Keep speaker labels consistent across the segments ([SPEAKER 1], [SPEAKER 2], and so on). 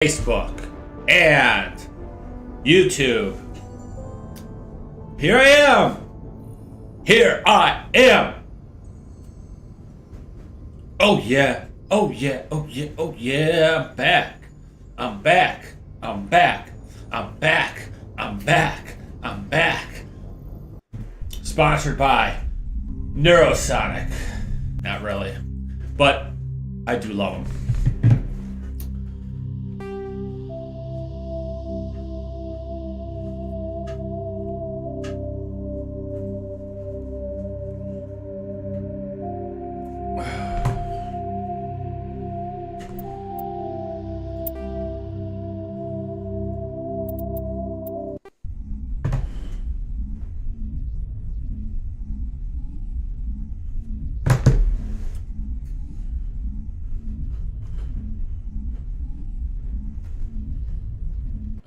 [SPEAKER 1] Facebook, and YouTube. Here I am. Here I am. Oh yeah. Oh yeah. Oh yeah. Oh yeah. I'm back. I'm back. I'm back. I'm back. I'm back. I'm back. Sponsored by Neurosonic. Not really. But I do love them.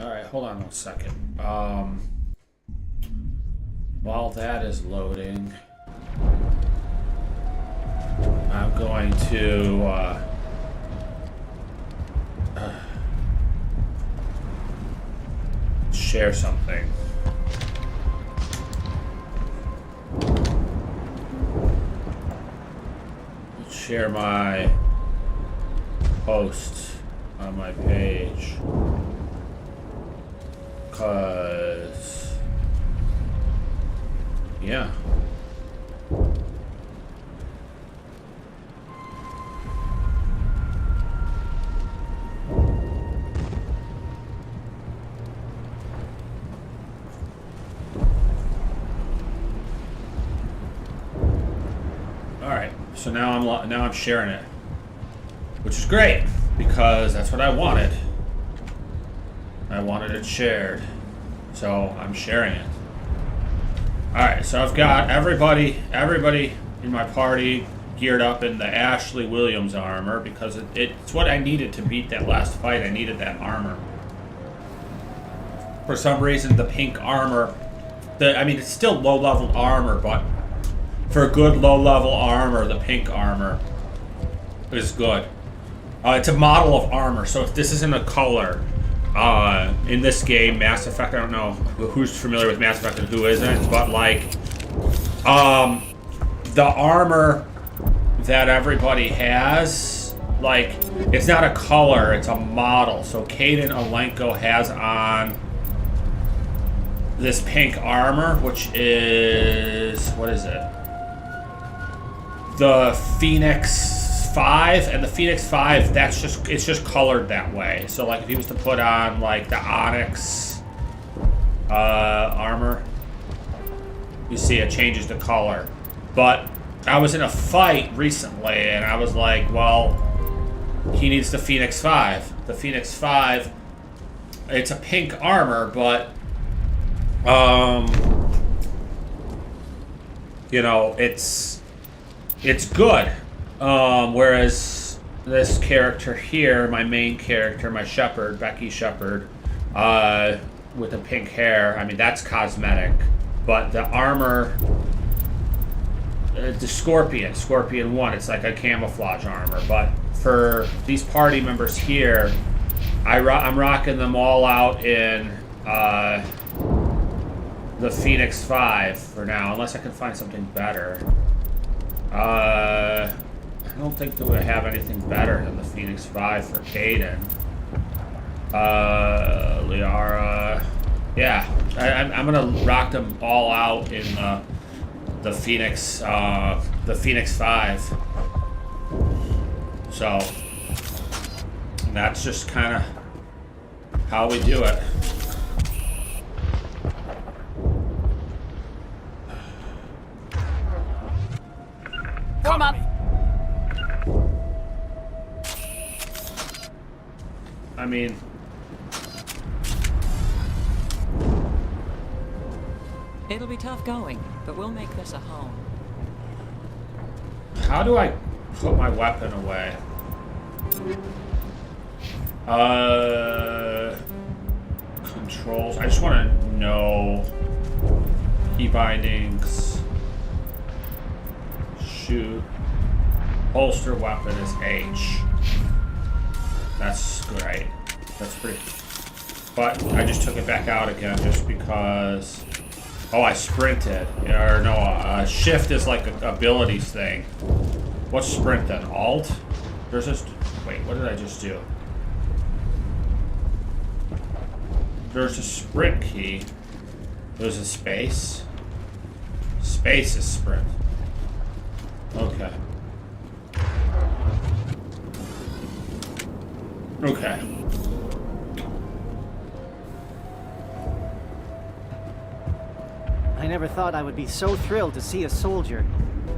[SPEAKER 1] Alright, hold on 1 second. While that is loading, I'm going to share something. Let's share my post on my page. Cause yeah. All right. So now I'm sharing it, which is great because that's what I wanted. I wanted it shared, so I'm sharing it. Alright, so I've got everybody in my party geared up in the Ashley Williams armor because it's what I needed to beat that last fight. I needed that armor. For some reason, the pink armor, it's still low-level armor, but for a good low-level armor, the pink armor is good. It's a model of armor, so if this isn't a color, in this game, Mass Effect, I don't know who's familiar with Mass Effect and who isn't, but like, the armor that everybody has, like, it's not a color, it's a model. So Kaden Alenko has on this pink armor, which is, what is it? The Phoenix 5, and the Phoenix 5, it's just colored that way. So like if he was to put on like the Onyx armor, you see it changes the color. But I was in a fight recently and I was like, well, he needs the Phoenix 5. The Phoenix 5, it's a pink armor, but you know, it's good. Whereas this character here, my main character, my Shepherd, Becky Shepherd, with the pink hair, that's cosmetic. But the armor, the Scorpion 1, it's like a camouflage armor. But for these party members here, I'm rocking them all out in the Phoenix 5 for now, unless I can find something better. I don't think that we have anything better than the Phoenix 5 for Kaden. Liara. Yeah, I'm gonna rock them all out in the Phoenix 5. So that's just kind of how we do it.
[SPEAKER 2] Come on.
[SPEAKER 3] It'll be tough going, but we'll make this a home.
[SPEAKER 1] How do I put my weapon away? Controls. I just want to know key bindings. Shoot. Holster weapon is H. That's great. That's pretty... But I just took it back out again just because... Oh, I sprinted. Or no, shift is like an abilities thing. What's sprint then? Alt? There's just... Wait, what did I just do? There's a sprint key. There's a space. Space is sprint. Okay. Okay.
[SPEAKER 4] I never thought I would be so thrilled to see a soldier.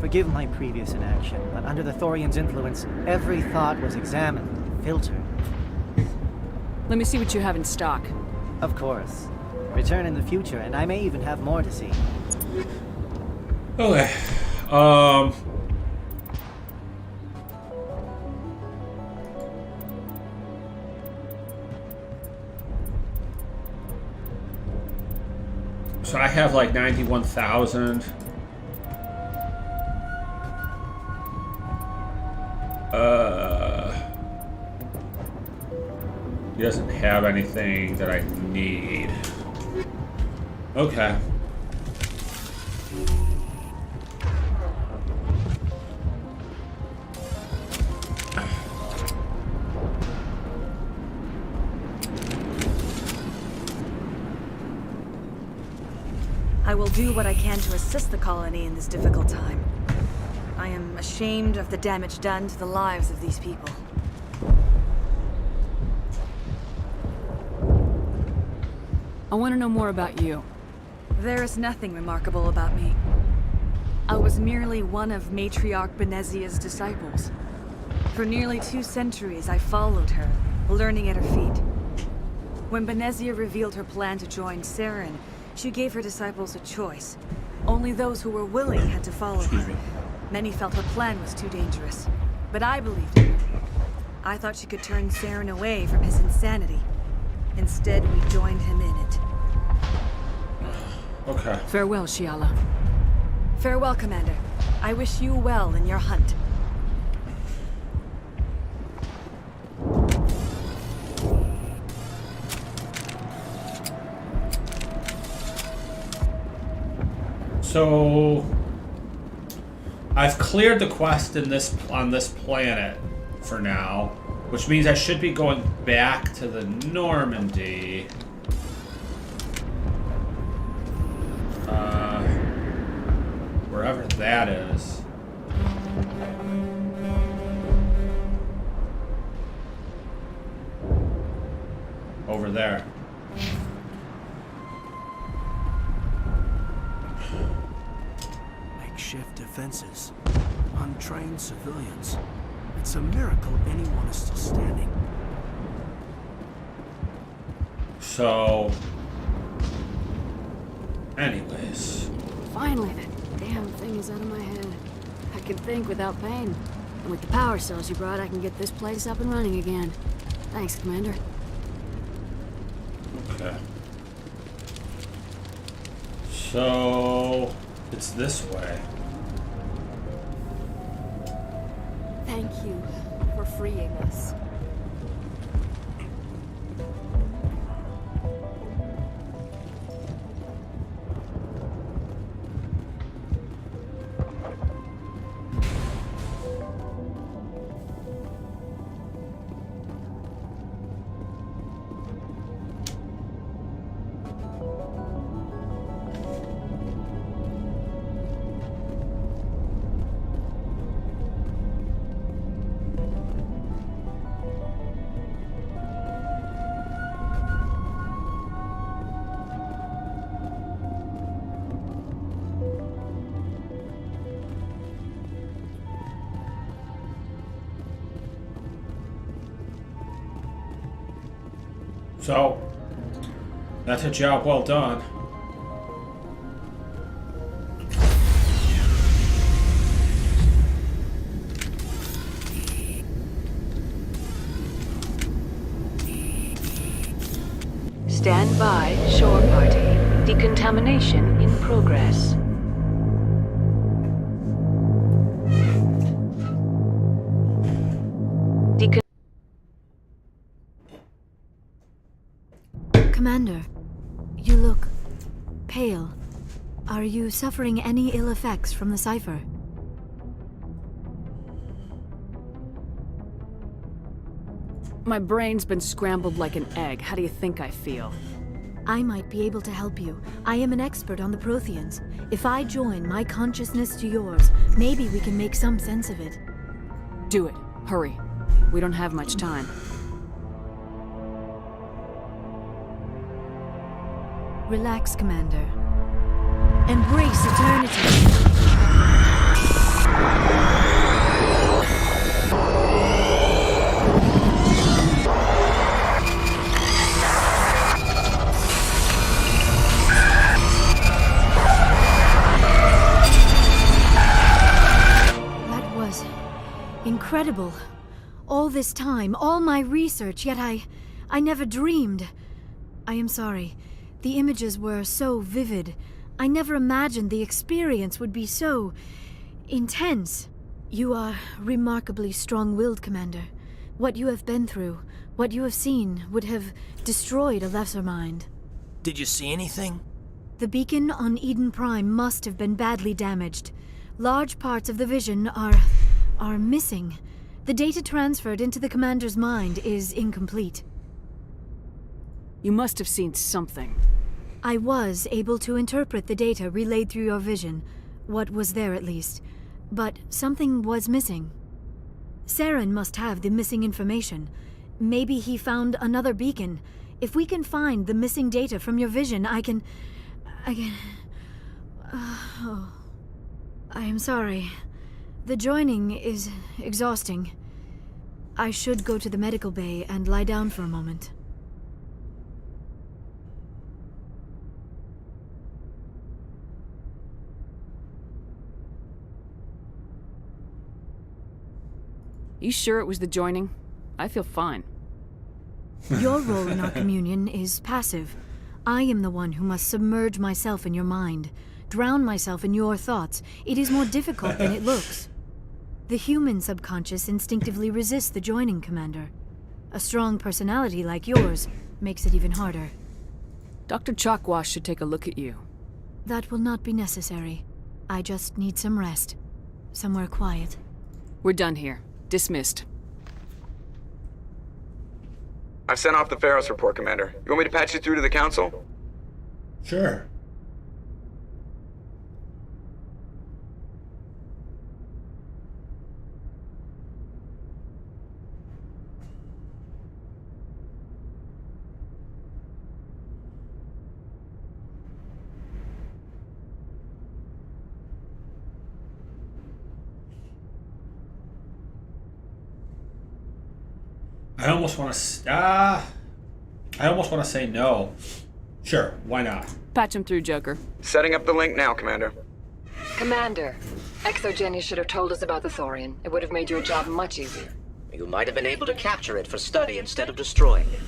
[SPEAKER 4] Forgive my previous inaction, but under the Thorian's influence, every thought was examined, filtered.
[SPEAKER 2] Let me see what you have in stock.
[SPEAKER 4] Of course. Return in the future, and I may even have more to see.
[SPEAKER 1] Okay. So I have like 91,000. He doesn't have anything that I need. Okay.
[SPEAKER 5] I will do what I can to assist the colony in this difficult time. I am ashamed of the damage done to the lives of these people.
[SPEAKER 2] I want to know more about you.
[SPEAKER 5] There is nothing remarkable about me. I was merely one of Matriarch Benezia's disciples. For nearly 2 centuries, I followed her, learning at her feet. When Benezia revealed her plan to join Saren, she gave her disciples a choice. Only those who were willing had to follow her. Many felt her plan was too dangerous, but I believed in her. I thought she could turn Saren away from his insanity. Instead, we joined him in it.
[SPEAKER 1] Okay.
[SPEAKER 2] Farewell, Shiala.
[SPEAKER 5] Farewell, Commander. I wish you well in your hunt.
[SPEAKER 1] So I've cleared the quest in on this planet for now, which means I should be going back to the Normandy. Wherever that is. Over there.
[SPEAKER 6] Makeshift defenses. Untrained civilians. It's a miracle anyone is still standing.
[SPEAKER 1] So... Anyways.
[SPEAKER 7] Finally, that damn thing is out of my head. I can think without pain. And with the power cells you brought, I can get this place up and running again. Thanks, Commander.
[SPEAKER 1] Okay. So... It's this way.
[SPEAKER 7] Thank you for freeing us.
[SPEAKER 1] So, that's a job well done.
[SPEAKER 8] Stand by, shore party. Decontamination in progress.
[SPEAKER 7] Commander, you look pale. Are you suffering any ill effects from the cipher?
[SPEAKER 2] My brain's been scrambled like an egg. How do you think I feel?
[SPEAKER 7] I might be able to help you. I am an expert on the Protheans. If I join my consciousness to yours, maybe we can make some sense of it.
[SPEAKER 2] Do it. Hurry. We don't have much time.
[SPEAKER 7] Relax, Commander. Embrace eternity. That was incredible. All this time, all my research, yet I never dreamed. I am sorry. The images were so vivid. I never imagined the experience would be so intense. You are remarkably strong-willed, Commander. What you have been through, what you have seen, would have destroyed a lesser mind.
[SPEAKER 6] Did you see anything?
[SPEAKER 7] The beacon on Eden Prime must have been badly damaged. Large parts of the vision are missing. The data transferred into the Commander's mind is incomplete.
[SPEAKER 2] You must have seen something.
[SPEAKER 7] I was able to interpret the data relayed through your vision, what was there at least, but something was missing. Saren must have the missing information. Maybe he found another beacon. If we can find the missing data from your vision, I can... Oh. I am sorry. The joining is exhausting. I should go to the medical bay and lie down for a moment.
[SPEAKER 2] You sure it was the joining? I feel fine.
[SPEAKER 7] Your role in our communion is passive. I am the one who must submerge myself in your mind, drown myself in your thoughts. It is more difficult than it looks. The human subconscious instinctively resists the joining, Commander. A strong personality like yours makes it even harder.
[SPEAKER 2] Dr. Chalkwash should take a look at you.
[SPEAKER 7] That will not be necessary. I just need some rest. Somewhere quiet.
[SPEAKER 2] We're done here. Dismissed.
[SPEAKER 9] I've sent off the Feros report, Commander. You want me to patch you through to the Council?
[SPEAKER 1] Sure. I almost want to say no. Sure, why not?
[SPEAKER 2] Patch him through, Joker.
[SPEAKER 9] Setting up the link now, Commander.
[SPEAKER 8] Commander, Exogeny should have told us about the Thorian. It would have made your job much easier.
[SPEAKER 10] You might have been able to capture it for study instead of destroying it.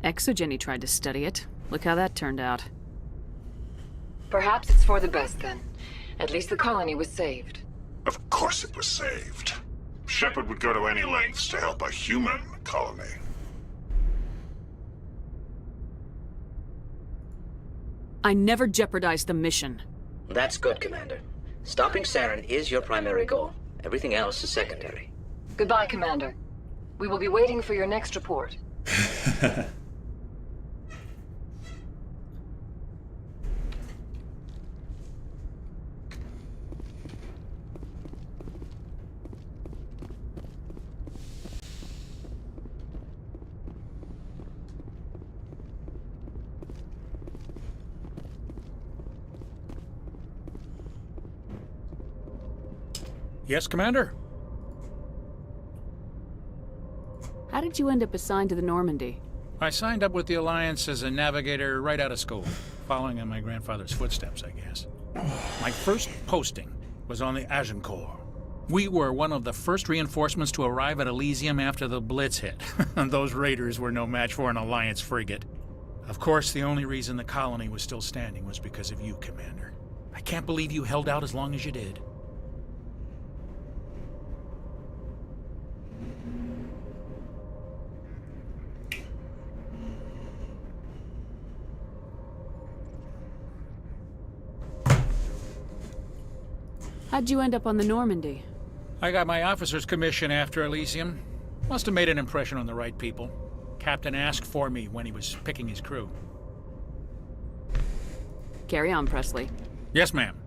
[SPEAKER 2] Exogeny tried to study it. Look how that turned out.
[SPEAKER 8] Perhaps it's for the best then. At least the colony was saved.
[SPEAKER 11] Of course it was saved. Shepard would go to any lengths to help a human colony.
[SPEAKER 2] I never jeopardized the mission.
[SPEAKER 10] That's good, Commander. Stopping Saren is your primary goal. Everything else is secondary.
[SPEAKER 8] Goodbye, Commander. We will be waiting for your next report.
[SPEAKER 6] Yes, Commander?
[SPEAKER 2] How did you end up assigned to the Normandy?
[SPEAKER 6] I signed up with the Alliance as a navigator right out of school, following in my grandfather's footsteps, I guess. My first posting was on the Agincourt.
[SPEAKER 12] We were one of the first reinforcements to arrive at Elysium after the Blitz hit. Those raiders were no match for an Alliance frigate. Of course, the only reason the colony was still standing was because of you, Commander. I can't believe you held out as long as you did.
[SPEAKER 2] How'd you end up on the Normandy?
[SPEAKER 12] I got my officer's commission after Elysium. Must have made an impression on the right people. Captain asked for me when he was picking his crew.
[SPEAKER 2] Carry on, Presley.
[SPEAKER 12] Yes, ma'am.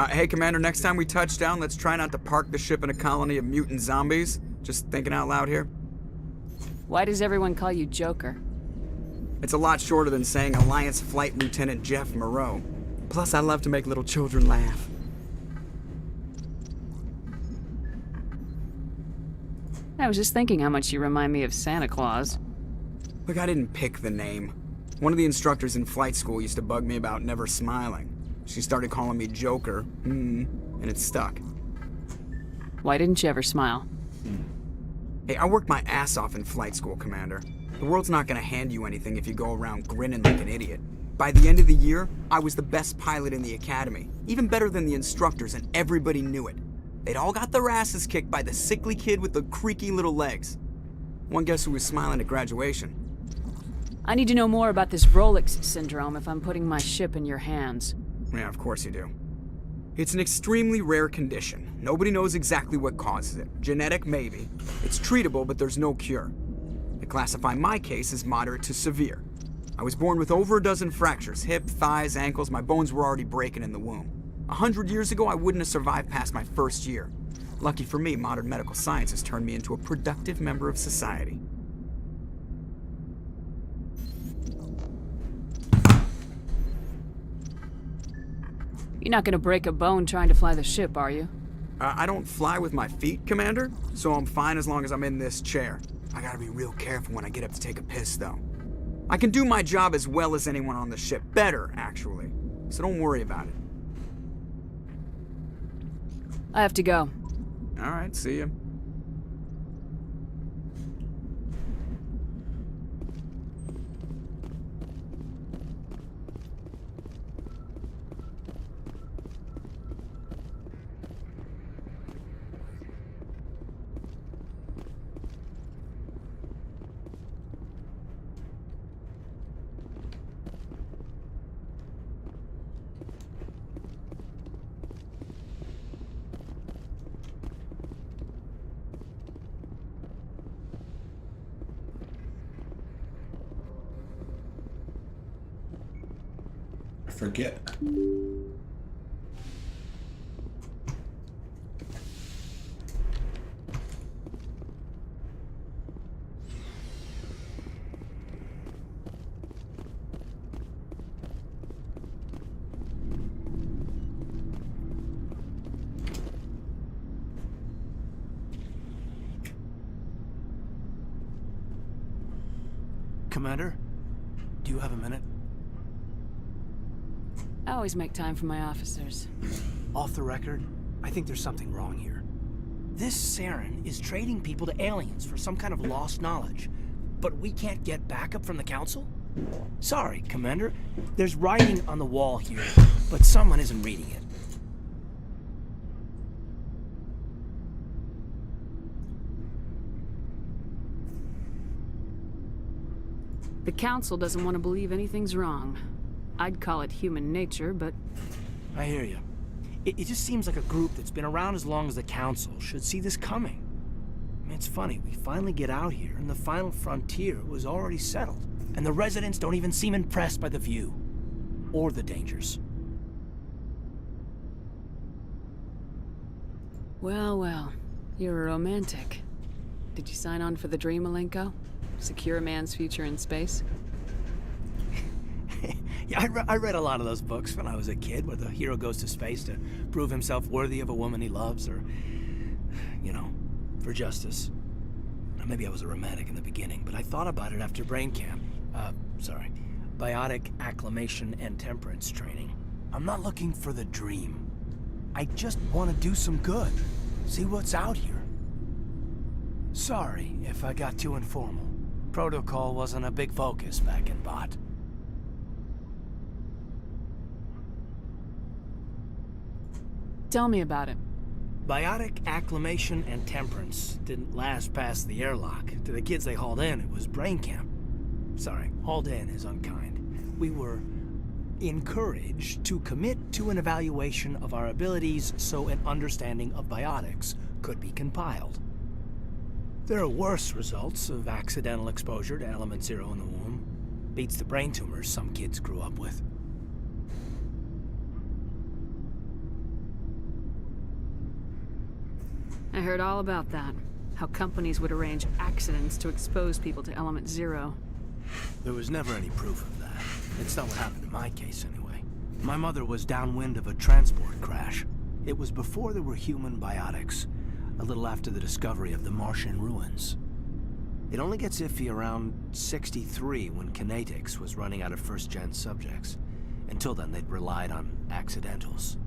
[SPEAKER 9] Hey, Commander, next time we touch down, let's try not to park the ship in a colony of mutant zombies. Just thinking out loud here.
[SPEAKER 2] Why does everyone call you Joker?
[SPEAKER 9] It's a lot shorter than saying Alliance Flight Lieutenant Jeff Moreau. Plus, I love to make little children laugh.
[SPEAKER 2] I was just thinking how much you remind me of Santa Claus.
[SPEAKER 9] Look, I didn't pick the name. One of the instructors in flight school used to bug me about never smiling. She started calling me Joker, and it stuck.
[SPEAKER 2] Why didn't you ever smile?
[SPEAKER 9] Hey, I worked my ass off in flight school, Commander. The world's not gonna hand you anything if you go around grinning like an idiot. By the end of the year, I was the best pilot in the academy, even better than the instructors, and everybody knew it. They'd all got their asses kicked by the sickly kid with the creaky little legs. One guess who was smiling at graduation?
[SPEAKER 2] I need to know more about this Rolex syndrome if I'm putting my ship in your hands.
[SPEAKER 9] Yeah, of course you do. It's an extremely rare condition. Nobody knows exactly what causes it. Genetic, maybe. It's treatable, but there's no cure. They classify my case as moderate to severe. I was born with over a dozen fractures, hip, thighs, ankles. My bones were already breaking in the womb. 100 years ago, I wouldn't have survived past my first year. Lucky for me, modern medical science has turned me into a productive member of society.
[SPEAKER 2] You're not gonna break a bone trying to fly the ship, are you?
[SPEAKER 9] I don't fly with my feet, Commander, so I'm fine as long as I'm in this chair. I gotta be real careful when I get up to take a piss, though. I can do my job as well as anyone on the ship. Better, actually. So don't worry about it.
[SPEAKER 2] I have to go.
[SPEAKER 9] All right, see ya.
[SPEAKER 1] Forget.
[SPEAKER 6] Commander, do you have a minute?
[SPEAKER 2] I always make time for my officers.
[SPEAKER 6] Off the record, I think there's something wrong here. This Saren is trading people to aliens for some kind of lost knowledge, but we can't get backup from the Council? Sorry, Commander. There's writing on the wall here, but someone isn't reading it.
[SPEAKER 2] The Council doesn't want to believe anything's wrong. I'd call it human nature, but...
[SPEAKER 6] I hear you. It just seems like a group that's been around as long as the Council should see this coming. I mean, it's funny, we finally get out here, and the final frontier was already settled. And the residents don't even seem impressed by the view. Or the dangers.
[SPEAKER 2] Well, well. You're a romantic. Did you sign on for the dream, Malenko? Secure a man's future in space?
[SPEAKER 6] Yeah, I read a lot of those books when I was a kid, where the hero goes to space to prove himself worthy of a woman he loves, or, you know, for justice. Now, maybe I was a romantic in the beginning, but I thought about it after brain camp. Biotic acclimation and temperance training. I'm not looking for the dream. I just want to do some good. See what's out here. Sorry if I got too informal. Protocol wasn't a big focus back in Bot.
[SPEAKER 2] Tell me about it.
[SPEAKER 6] Biotic acclimation and temperance didn't last past the airlock. To the kids they hauled in, it was brain camp. Sorry, hauled in is unkind. We were encouraged to commit to an evaluation of our abilities so an understanding of biotics could be compiled. There are worse results of accidental exposure to element 0 in the womb. Beats the brain tumors some kids grew up with.
[SPEAKER 2] I heard all about that. How companies would arrange accidents to expose people to element 0.
[SPEAKER 6] There was never any proof of that. It's not what happened in my case, anyway. My mother was downwind of a transport crash. It was before there were human biotics, a little after the discovery of the Martian ruins. It only gets iffy around 63 when Kinetics was running out of first-gen subjects. Until then, they'd relied on accidentals.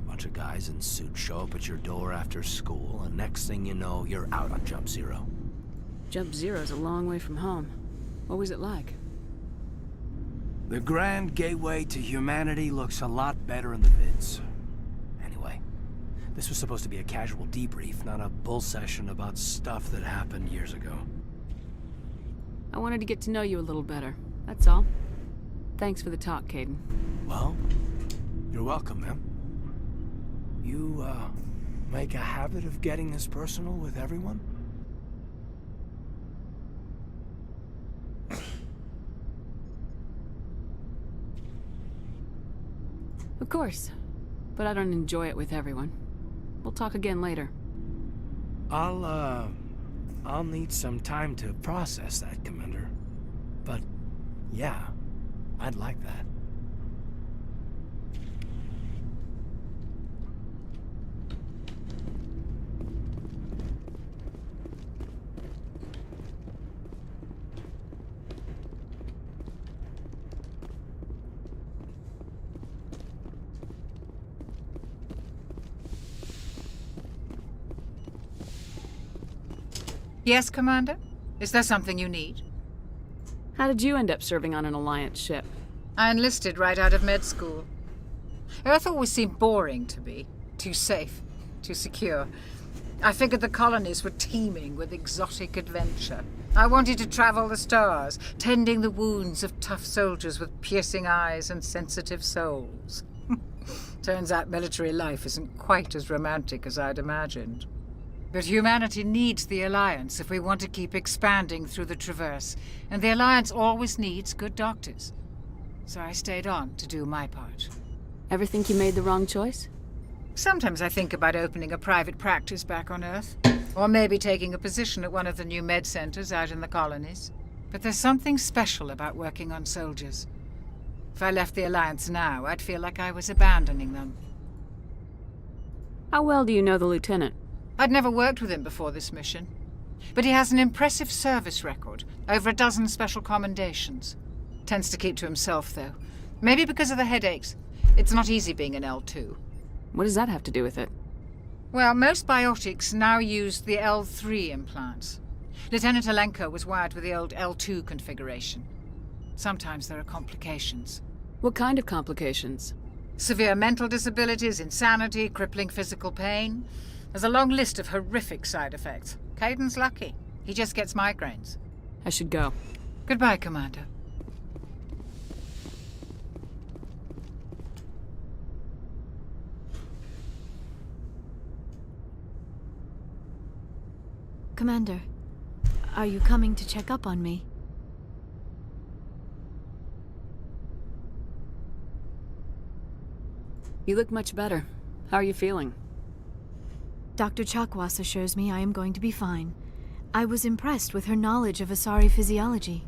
[SPEAKER 6] A bunch of guys in suits show up at your door after school, and next thing you know, you're out on Jump Zero.
[SPEAKER 2] Jump Zero's a long way from home. What was it like?
[SPEAKER 6] The grand gateway to humanity looks a lot better in the vids. Anyway, this was supposed to be a casual debrief, not a bull session about stuff that happened years ago.
[SPEAKER 2] I wanted to get to know you a little better. That's all. Thanks for the talk, Caden.
[SPEAKER 6] Well, you're welcome, ma'am. You, make a habit of getting this personal with everyone?
[SPEAKER 2] Of course. But I don't enjoy it with everyone. We'll talk again later.
[SPEAKER 6] I'll need some time to process that, Commander. But, yeah, I'd like that.
[SPEAKER 13] Yes, Commander? Is there something you need?
[SPEAKER 2] How did you end up serving on an Alliance ship?
[SPEAKER 13] I enlisted right out of med school. Earth always seemed boring to me. Too safe, too secure. I figured the colonies were teeming with exotic adventure. I wanted to travel the stars, tending the wounds of tough soldiers with piercing eyes and sensitive souls. Turns out military life isn't quite as romantic as I'd imagined. But humanity needs the Alliance if we want to keep expanding through the Traverse, and the Alliance always needs good doctors. So I stayed on to do my part.
[SPEAKER 2] Ever think you made the wrong choice?
[SPEAKER 13] Sometimes I think about opening a private practice back on Earth, or maybe taking a position at one of the new med centers out in the colonies. But there's something special about working on soldiers. If I left the Alliance now, I'd feel like I was abandoning them.
[SPEAKER 2] How well do you know the Lieutenant?
[SPEAKER 13] I'd never worked with him before this mission. But he has an impressive service record, over a dozen special commendations. Tends to keep to himself, though. Maybe because of the headaches. It's not easy being an L2.
[SPEAKER 2] What does that have to do with it?
[SPEAKER 13] Well, most biotics now use the L3 implants. Lieutenant Alenko was wired with the old L2 configuration. Sometimes there are complications.
[SPEAKER 2] What kind of complications?
[SPEAKER 13] Severe mental disabilities, insanity, crippling physical pain. There's a long list of horrific side effects. Caden's lucky. He just gets migraines.
[SPEAKER 2] I should go.
[SPEAKER 13] Goodbye, Commander.
[SPEAKER 7] Commander, are you coming to check up on me?
[SPEAKER 2] You look much better. How are you feeling?
[SPEAKER 7] Dr. Chakwas assures me I am going to be fine. I was impressed with her knowledge of Asari physiology.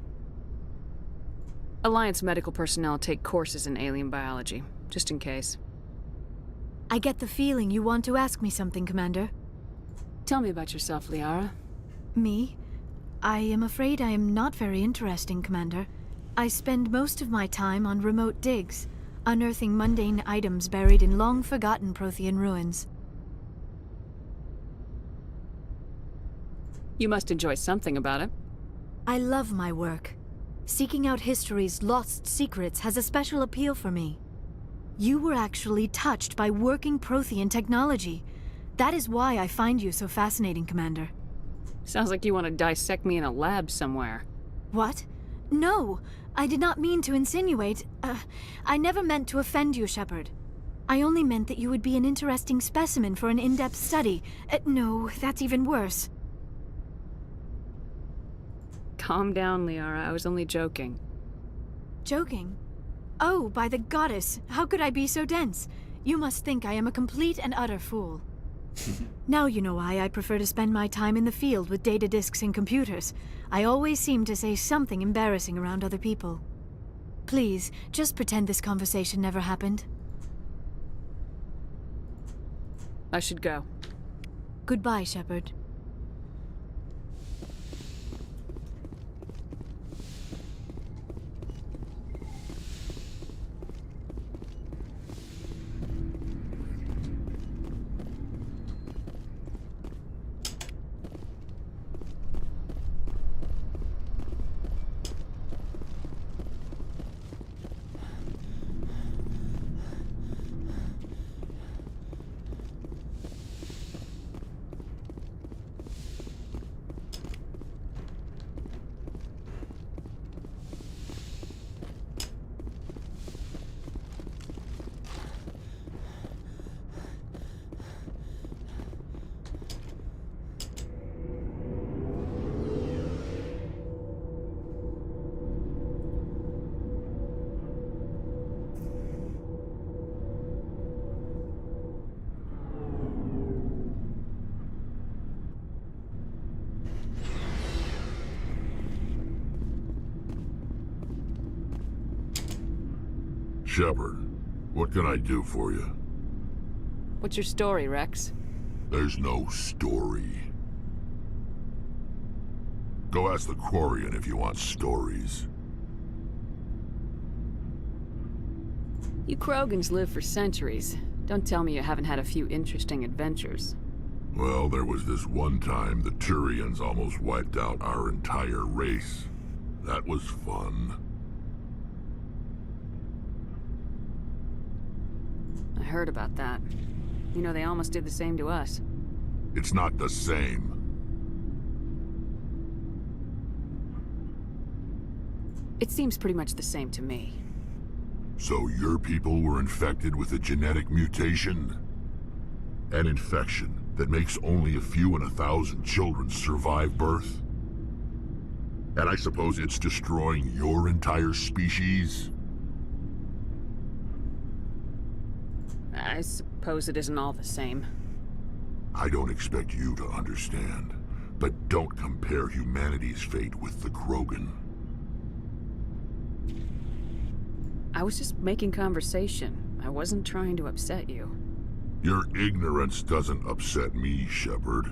[SPEAKER 2] Alliance medical personnel take courses in alien biology, just in case.
[SPEAKER 7] I get the feeling you want to ask me something, Commander.
[SPEAKER 2] Tell me about yourself, Liara.
[SPEAKER 7] Me? I am afraid I am not very interesting, Commander. I spend most of my time on remote digs, unearthing mundane items buried in long-forgotten Prothean ruins.
[SPEAKER 2] You must enjoy something about it.
[SPEAKER 7] I love my work. Seeking out history's lost secrets has a special appeal for me. You were actually touched by working Prothean technology. That is why I find you so fascinating, Commander.
[SPEAKER 2] Sounds like you want to dissect me in a lab somewhere.
[SPEAKER 7] What? No, I did not mean to insinuate. I never meant to offend you, Shepard. I only meant that you would be an interesting specimen for an in-depth study. No, that's even worse.
[SPEAKER 2] Calm down, Liara. I was only joking.
[SPEAKER 7] Joking? Oh, by the goddess, how could I be so dense? You must think I am a complete and utter fool. Now you know why I prefer to spend my time in the field with data disks and computers. I always seem to say something embarrassing around other people. Please, just pretend this conversation never happened.
[SPEAKER 2] I should go.
[SPEAKER 7] Goodbye, Shepard.
[SPEAKER 11] Shepard, what can I do for you?
[SPEAKER 2] What's your story, Rex?
[SPEAKER 11] There's no story. Go ask the Quarian if you want stories.
[SPEAKER 2] You Krogans live for centuries. Don't tell me you haven't had a few interesting adventures.
[SPEAKER 11] Well, there was this one time the Turians almost wiped out our entire race. That was fun.
[SPEAKER 2] I heard about that. You know, they almost did the same to us.
[SPEAKER 11] It's not the same.
[SPEAKER 2] It seems pretty much the same to me.
[SPEAKER 11] So your people were infected with a genetic mutation? An infection that makes only a few in 1,000 children survive birth? And I suppose it's destroying your entire species?
[SPEAKER 2] I suppose it isn't all the same.
[SPEAKER 11] I don't expect you to understand, but don't compare humanity's fate with the Krogan.
[SPEAKER 2] I was just making conversation. I wasn't trying to upset you.
[SPEAKER 11] Your ignorance doesn't upset me, Shepard.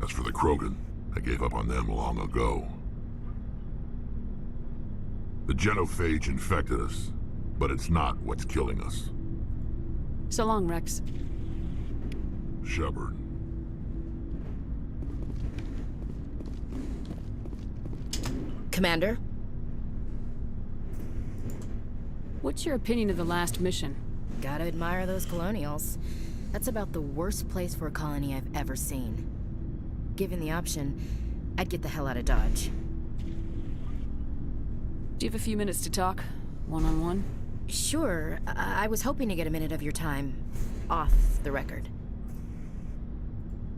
[SPEAKER 11] As for the Krogan, I gave up on them long ago. The genophage infected us, but it's not what's killing us.
[SPEAKER 2] So long, Rex.
[SPEAKER 11] Shepard.
[SPEAKER 14] Commander?
[SPEAKER 2] What's your opinion of the last mission?
[SPEAKER 14] Gotta admire those colonials. That's about the worst place for a colony I've ever seen. Given the option, I'd get the hell out of Dodge.
[SPEAKER 2] Do you have a few minutes to talk? One-on-one?
[SPEAKER 14] Sure. I was hoping to get a minute of your time. Off the record.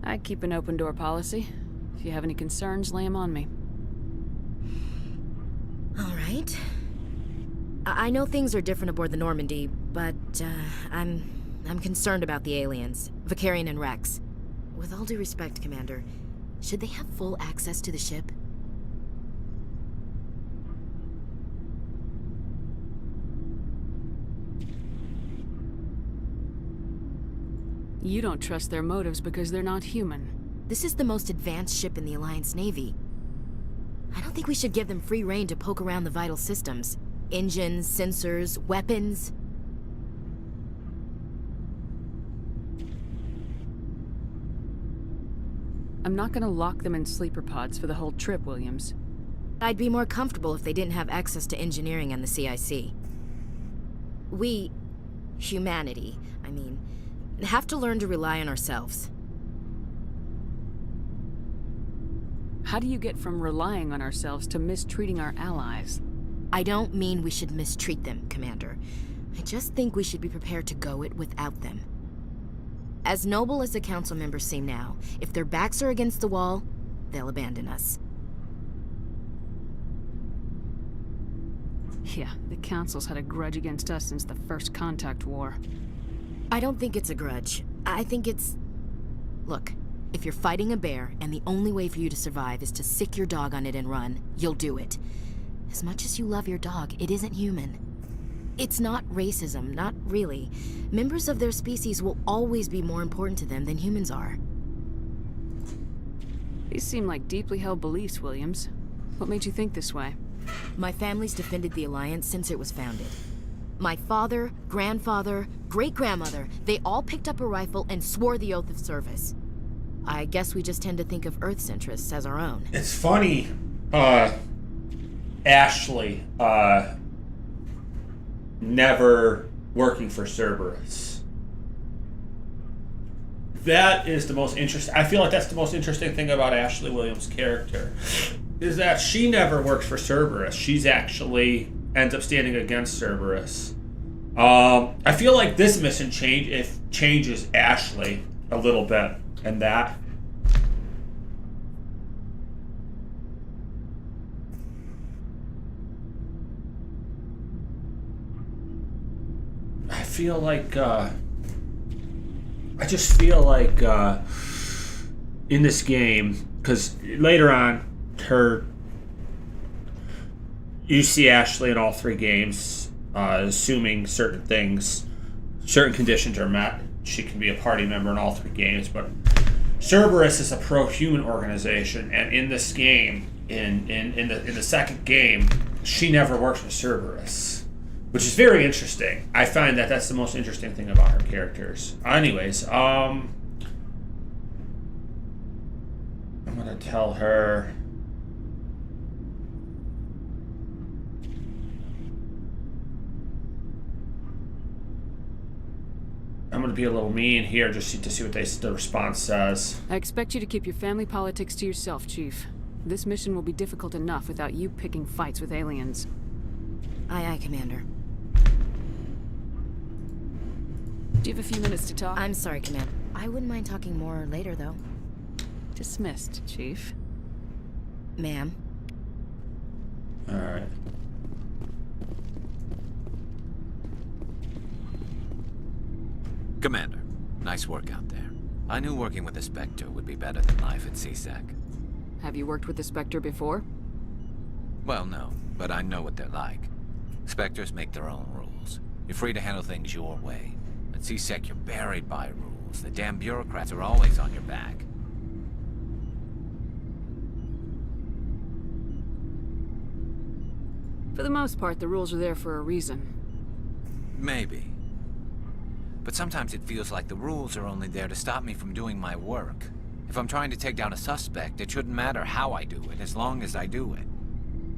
[SPEAKER 2] I keep an open door policy. If you have any concerns, lay them on me.
[SPEAKER 14] All right. I know things are different aboard the Normandy, but I'm concerned about the aliens, Vicarian and Rex. With all due respect, Commander, Should they have full access to the ship?
[SPEAKER 2] You don't trust their motives because they're not human.
[SPEAKER 14] This is the most advanced ship in the Alliance Navy. I don't think we should give them free rein to poke around the vital systems. Engines, sensors, weapons.
[SPEAKER 2] I'm not gonna lock them in sleeper pods for the whole trip, Williams.
[SPEAKER 14] I'd be more comfortable if they didn't have access to engineering and the CIC. We, humanity, I mean, have to learn to rely on ourselves.
[SPEAKER 2] How do you get from relying on ourselves to mistreating our allies?
[SPEAKER 14] I don't mean we should mistreat them, Commander. I just think we should be prepared to go it without them. As noble as the Council members seem now, if their backs are against the wall, they'll abandon us.
[SPEAKER 2] Yeah, the Council's had a grudge against us since the First Contact War.
[SPEAKER 14] I don't think it's a grudge. I think it's... Look, if you're fighting a bear and the only way for you to survive is to sick your dog on it and run, you'll do it. As much as you love your dog, it isn't human. It's not racism, not really. Members of their species will always be more important to them than humans are.
[SPEAKER 2] These seem like deeply held beliefs, Williams. What made you think this way?
[SPEAKER 14] My family's defended the Alliance since it was founded. My father, grandfather, great-grandmother, they all picked up a rifle and swore the oath of service. I guess we just tend to think of Earth's interests as our own.
[SPEAKER 1] It's funny, Ashley, never working for Cerberus. That is the most interesting... I feel like that's the most interesting thing about Ashley Williams' character, is that she never works for Cerberus. She's actually ends up standing against Cerberus. I feel like this mission changes Ashley a little bit, and that... I feel like, I just feel like, in this game, because later on, you see Ashley in all 3 games, assuming certain conditions are met, she can be a party member in all 3 games, but Cerberus is a pro-human organization, and in this game, in the second game, she never works with Cerberus. Which is very interesting. I find that that's the most interesting thing about her characters. Anyways, I'm gonna tell her... I'm gonna be a little mean here just to see what the response says.
[SPEAKER 2] I expect you to keep your family politics to yourself, Chief. This mission will be difficult enough without you picking fights with aliens.
[SPEAKER 14] Aye, aye, Commander.
[SPEAKER 2] Do you have a few minutes to talk?
[SPEAKER 14] I'm sorry, Commander. I wouldn't mind talking more later, though.
[SPEAKER 2] Dismissed, Chief.
[SPEAKER 14] Ma'am.
[SPEAKER 1] Alright.
[SPEAKER 15] Commander, nice work out there. I knew working with the Spectre would be better than life at CSEC.
[SPEAKER 2] Have you worked with the Spectre before?
[SPEAKER 15] Well, no, but I know what they're like. Spectres make their own rules. You're free to handle things your way. At CSEC, you're buried by rules. The damn bureaucrats are always on your back.
[SPEAKER 2] For the most part, the rules are there for a reason.
[SPEAKER 15] Maybe. But sometimes it feels like the rules are only there to stop me from doing my work. If I'm trying to take down a suspect, it shouldn't matter how I do it, as long as I do it.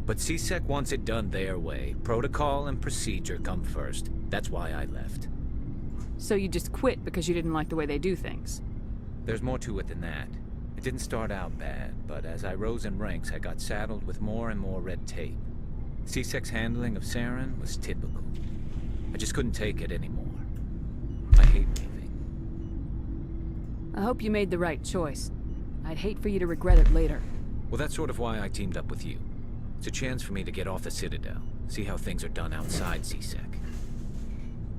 [SPEAKER 16] But CSEC wants it done their way. Protocol and procedure come first. That's why I left.
[SPEAKER 2] So you just quit because you didn't like the way they do things?
[SPEAKER 16] There's more to it than that. It didn't start out bad, but as I rose in ranks, I got saddled with more and more red tape. CSEC's handling of Saren was typical. I just couldn't take it anymore. I hate leaving.
[SPEAKER 2] I hope you made the right choice. I'd hate for you to regret it later.
[SPEAKER 16] Well, that's sort of why I teamed up with you. It's a chance for me to get off the Citadel, see how things are done outside CSEC.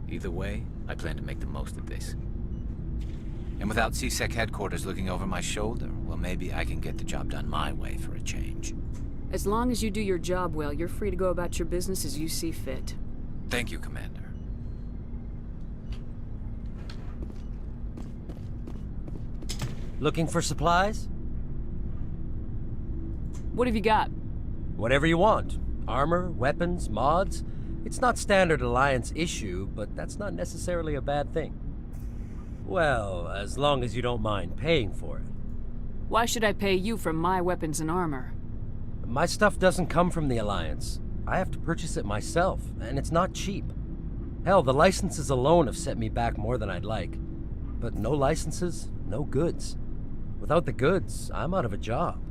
[SPEAKER 16] Either way, I plan to make the most of this.
[SPEAKER 15] And without CSEC headquarters looking over my shoulder, well, maybe I can get the job done my way for a change.
[SPEAKER 2] As long as you do your job well, you're free to go about your business as you see fit.
[SPEAKER 15] Thank you, Commander.
[SPEAKER 17] Looking for supplies?
[SPEAKER 2] What have you got?
[SPEAKER 17] Whatever you want. Armor, weapons, mods. It's not standard Alliance issue, but that's not necessarily a bad thing. Well, as long as you don't mind paying for it.
[SPEAKER 2] Why should I pay you for my weapons and armor?
[SPEAKER 17] My stuff doesn't come from the Alliance. I have to purchase it myself, and it's not cheap. Hell, the licenses alone have set me back more than I'd like. But no licenses, no goods. Without the goods, I'm out of a job.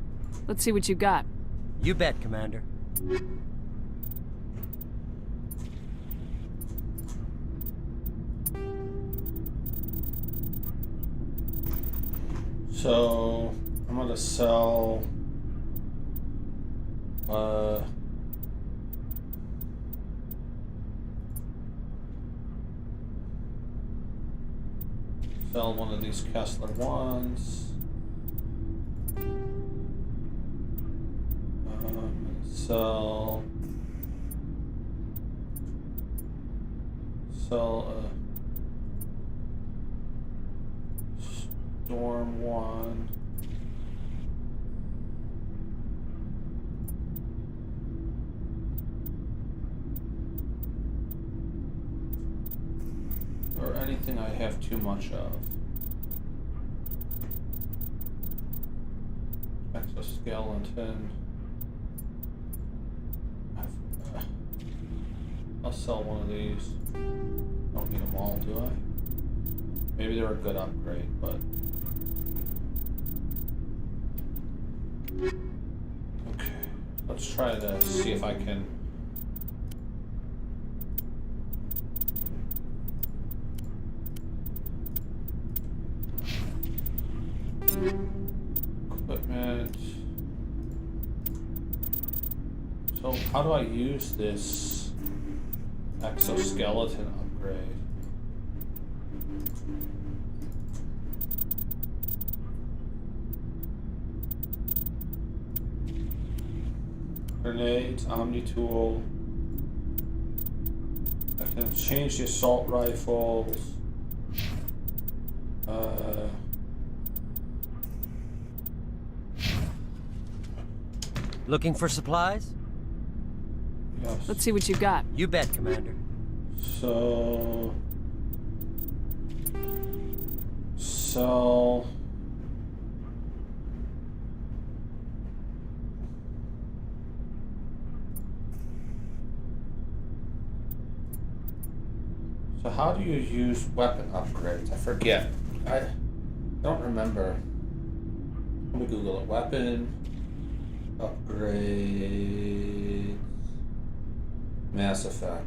[SPEAKER 2] Let's see what you got.
[SPEAKER 17] You bet, Commander.
[SPEAKER 1] So, I'm gonna sell... sell one of these Kessler ones. Sell a Storm one. Or anything I have too much of. Exoskeleton. I'll sell one of these. Don't need them all, do I? Maybe they're a good upgrade, but... Okay. Let's try to see if I can... Equipment... So, how do I use this exoskeleton upgrade? Grenades, omni-tool. I can change the assault rifles.
[SPEAKER 17] Looking for supplies?
[SPEAKER 1] Yes.
[SPEAKER 2] Let's see what you got.
[SPEAKER 17] You bet, Commander.
[SPEAKER 1] So... Sell... So how do you use weapon upgrades? I forget. I don't remember. Let me Google it. Weapon upgrades. Mass Effect.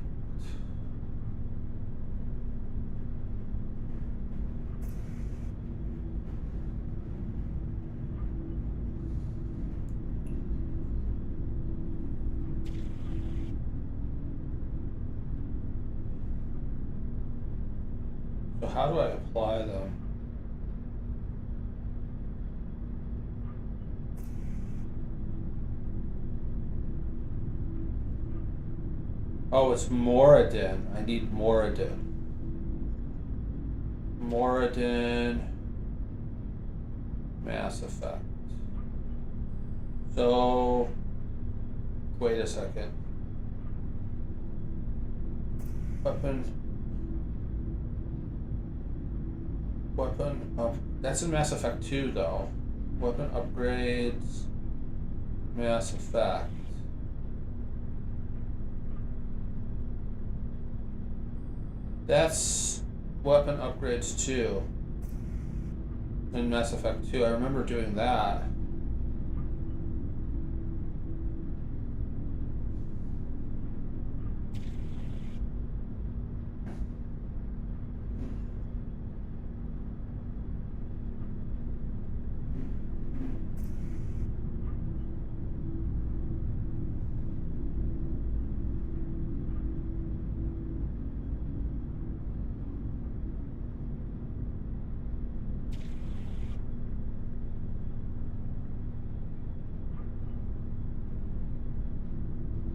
[SPEAKER 1] So how do I apply them? Oh, it's Moradin. I need Moradin. Moradin. Mass Effect. So, wait a second. Weapon up. That's in Mass Effect 2, though. Weapon upgrades. Mass Effect. That's weapon upgrades 2. In Mass Effect 2. I remember doing that.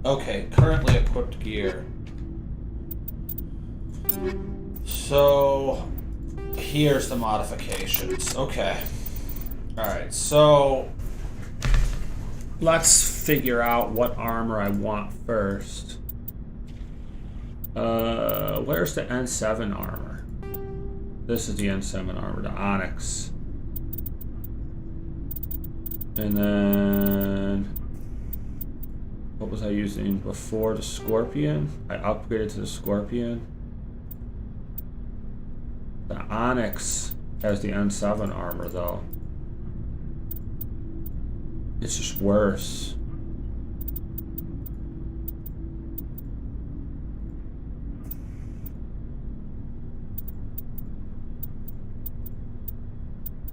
[SPEAKER 1] Okay, currently equipped gear. So, here's the modifications. Okay. Alright, so let's figure out what armor I want first. Where's the N7 armor? This is the N7 armor, the Onyx. And then, what was I using before? The Scorpion? I upgraded to the Scorpion. The Onyx has the N7 armor though. It's just worse.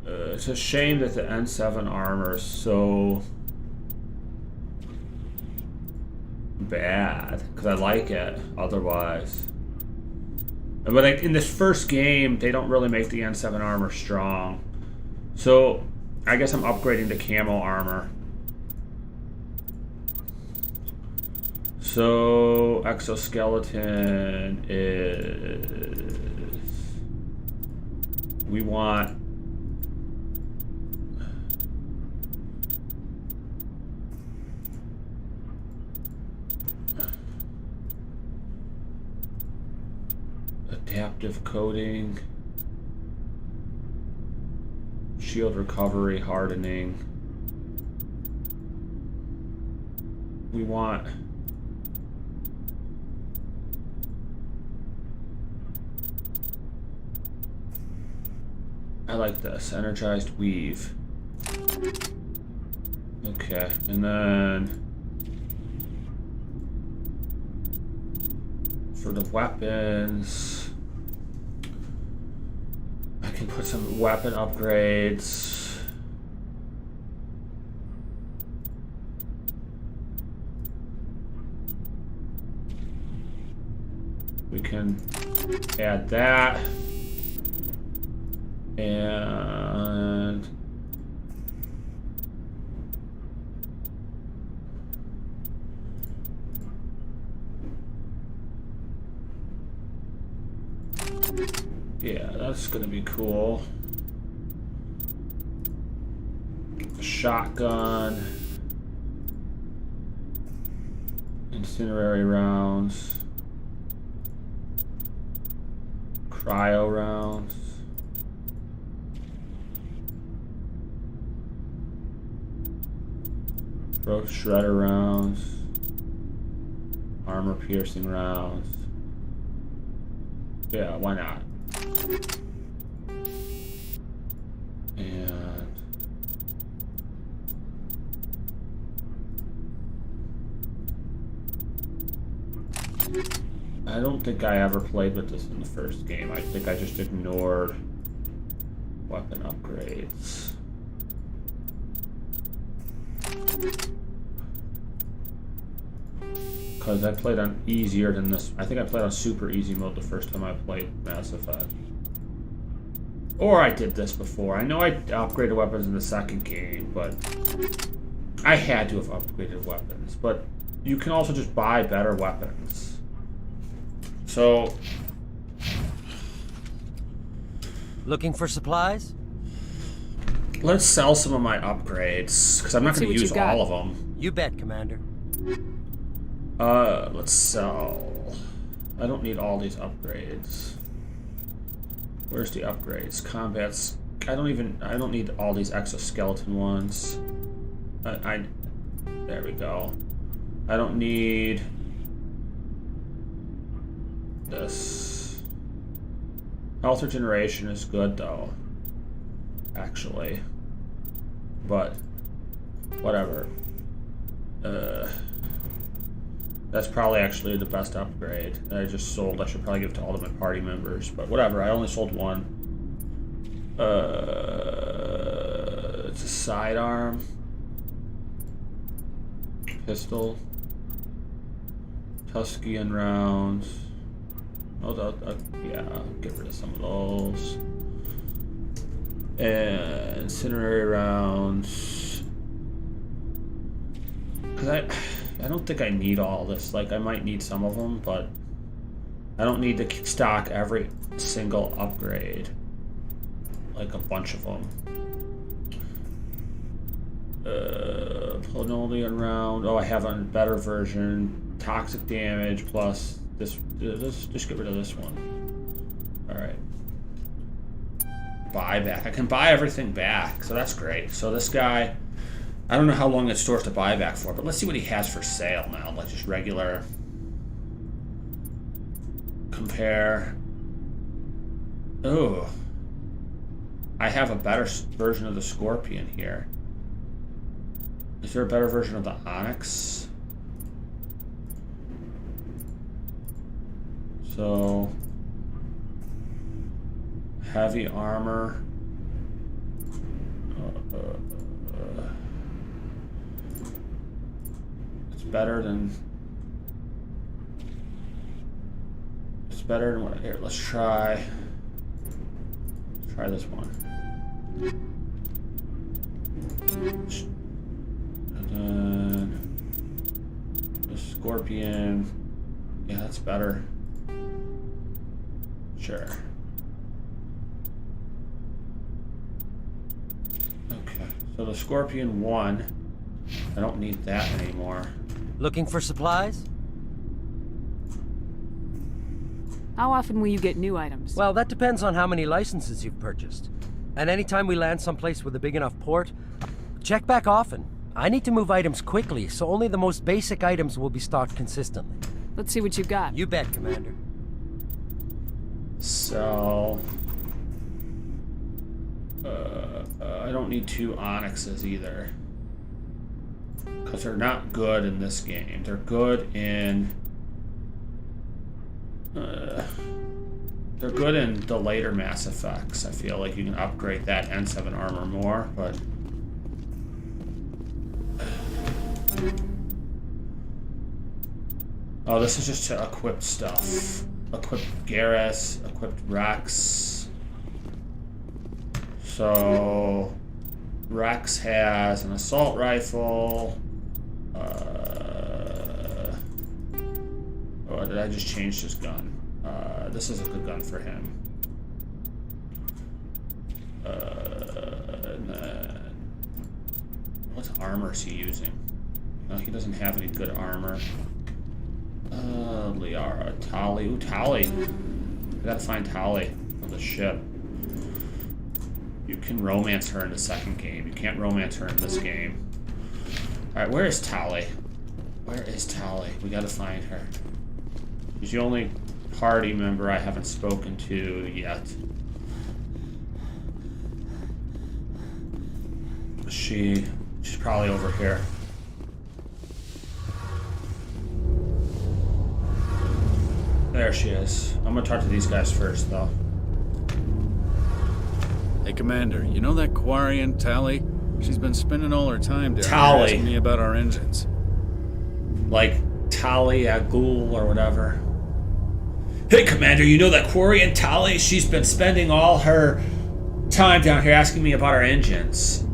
[SPEAKER 1] It's a shame that the N7 armor is so bad, because I like it otherwise. But like in this first game, they don't really make the N7 armor strong. So I guess I'm upgrading to camo armor. So exoskeleton is... We want... Adaptive coating, shield recovery, hardening. We want I like this, energized weave. Okay, and then for the weapons, I can put some weapon upgrades. We can add that. And yeah, that's gonna be cool. Shotgun, incinerary rounds, cryo rounds, throat shredder rounds, armor piercing rounds. Yeah, why not? And I don't think I ever played with this in the first game. I think I just ignored weapon upgrades. Because I played on easier than this. I think I played on super easy mode the first time I played Mass Effect. Or I did this before. I know I upgraded weapons in the second game, but I had to have upgraded weapons. But you can also just buy better weapons. So...
[SPEAKER 17] Looking for supplies?
[SPEAKER 1] Let's sell some of my upgrades, because I'm not going to use all of them.
[SPEAKER 17] You bet, Commander.
[SPEAKER 1] Let's sell. I don't need all these upgrades. Where's the upgrades? Combats. I don't need all these exoskeleton ones. There we go. I don't need this. Health regeneration is good though, actually. But whatever. That's probably actually the best upgrade that I just sold. I should probably give it to all of my party members, but whatever. I only sold one. It's a sidearm, pistol, Tuskian rounds. Oh, yeah, I'll get rid of some of those. And incinerary rounds. Cause I don't think I need all this. Like, I might need some of them, but I don't need to stock every single upgrade. Like, a bunch of them. Polynolian round. Oh, I have a better version. Toxic damage plus this. Just get rid of this one. Alright. Buyback. I can buy everything back, so that's great. So this guy, I don't know how long it stores to buyback for, but let's see what he has for sale now. Like just regular. Compare. Oh. I have a better version of the Scorpion here. Is there a better version of the Onyx? So, heavy armor. It's better than. It's better than what? Here, let's try. Try this one. And then the Scorpion. Yeah, that's better. Sure. Okay, so the Scorpion 1, I don't need that anymore.
[SPEAKER 17] Looking for supplies?
[SPEAKER 2] How often will you get new items?
[SPEAKER 17] Well, that depends on how many licenses you've purchased. And anytime we land someplace with a big enough port, check back often. I need to move items quickly, so only the most basic items will be stocked consistently.
[SPEAKER 2] Let's see what you've got.
[SPEAKER 17] You bet, Commander.
[SPEAKER 1] So, I don't need 2 Onyxes either. Because they're not good in this game. They're good in... they're good in the later Mass Effects. I feel like you can upgrade that N7 armor more, but... Oh, this is just to equip stuff. Equipped Garrus, equipped Rex. So Rex has an assault rifle. Oh, did I just change his gun? This is a good gun for him. And then what armor is he using? No, he doesn't have any good armor. Liara, Tali. Ooh, Tali. I gotta find Tali on the ship. You can romance her in the second game. You can't romance her in this game. Alright, where is Tali? Where is Tali? We gotta find her. She's the only party member I haven't spoken to yet. She's probably over here. There she is. I'm gonna talk to these guys first, though.
[SPEAKER 12] Hey, Commander, you know that Quarian, Tali? She's been spending all her time down
[SPEAKER 1] Tali.
[SPEAKER 12] here asking me about our engines.
[SPEAKER 1] Like Tali al Ghul or whatever. Hey, Commander, you know that Quarian Tali? She's been spending all her time down here asking me about our engines.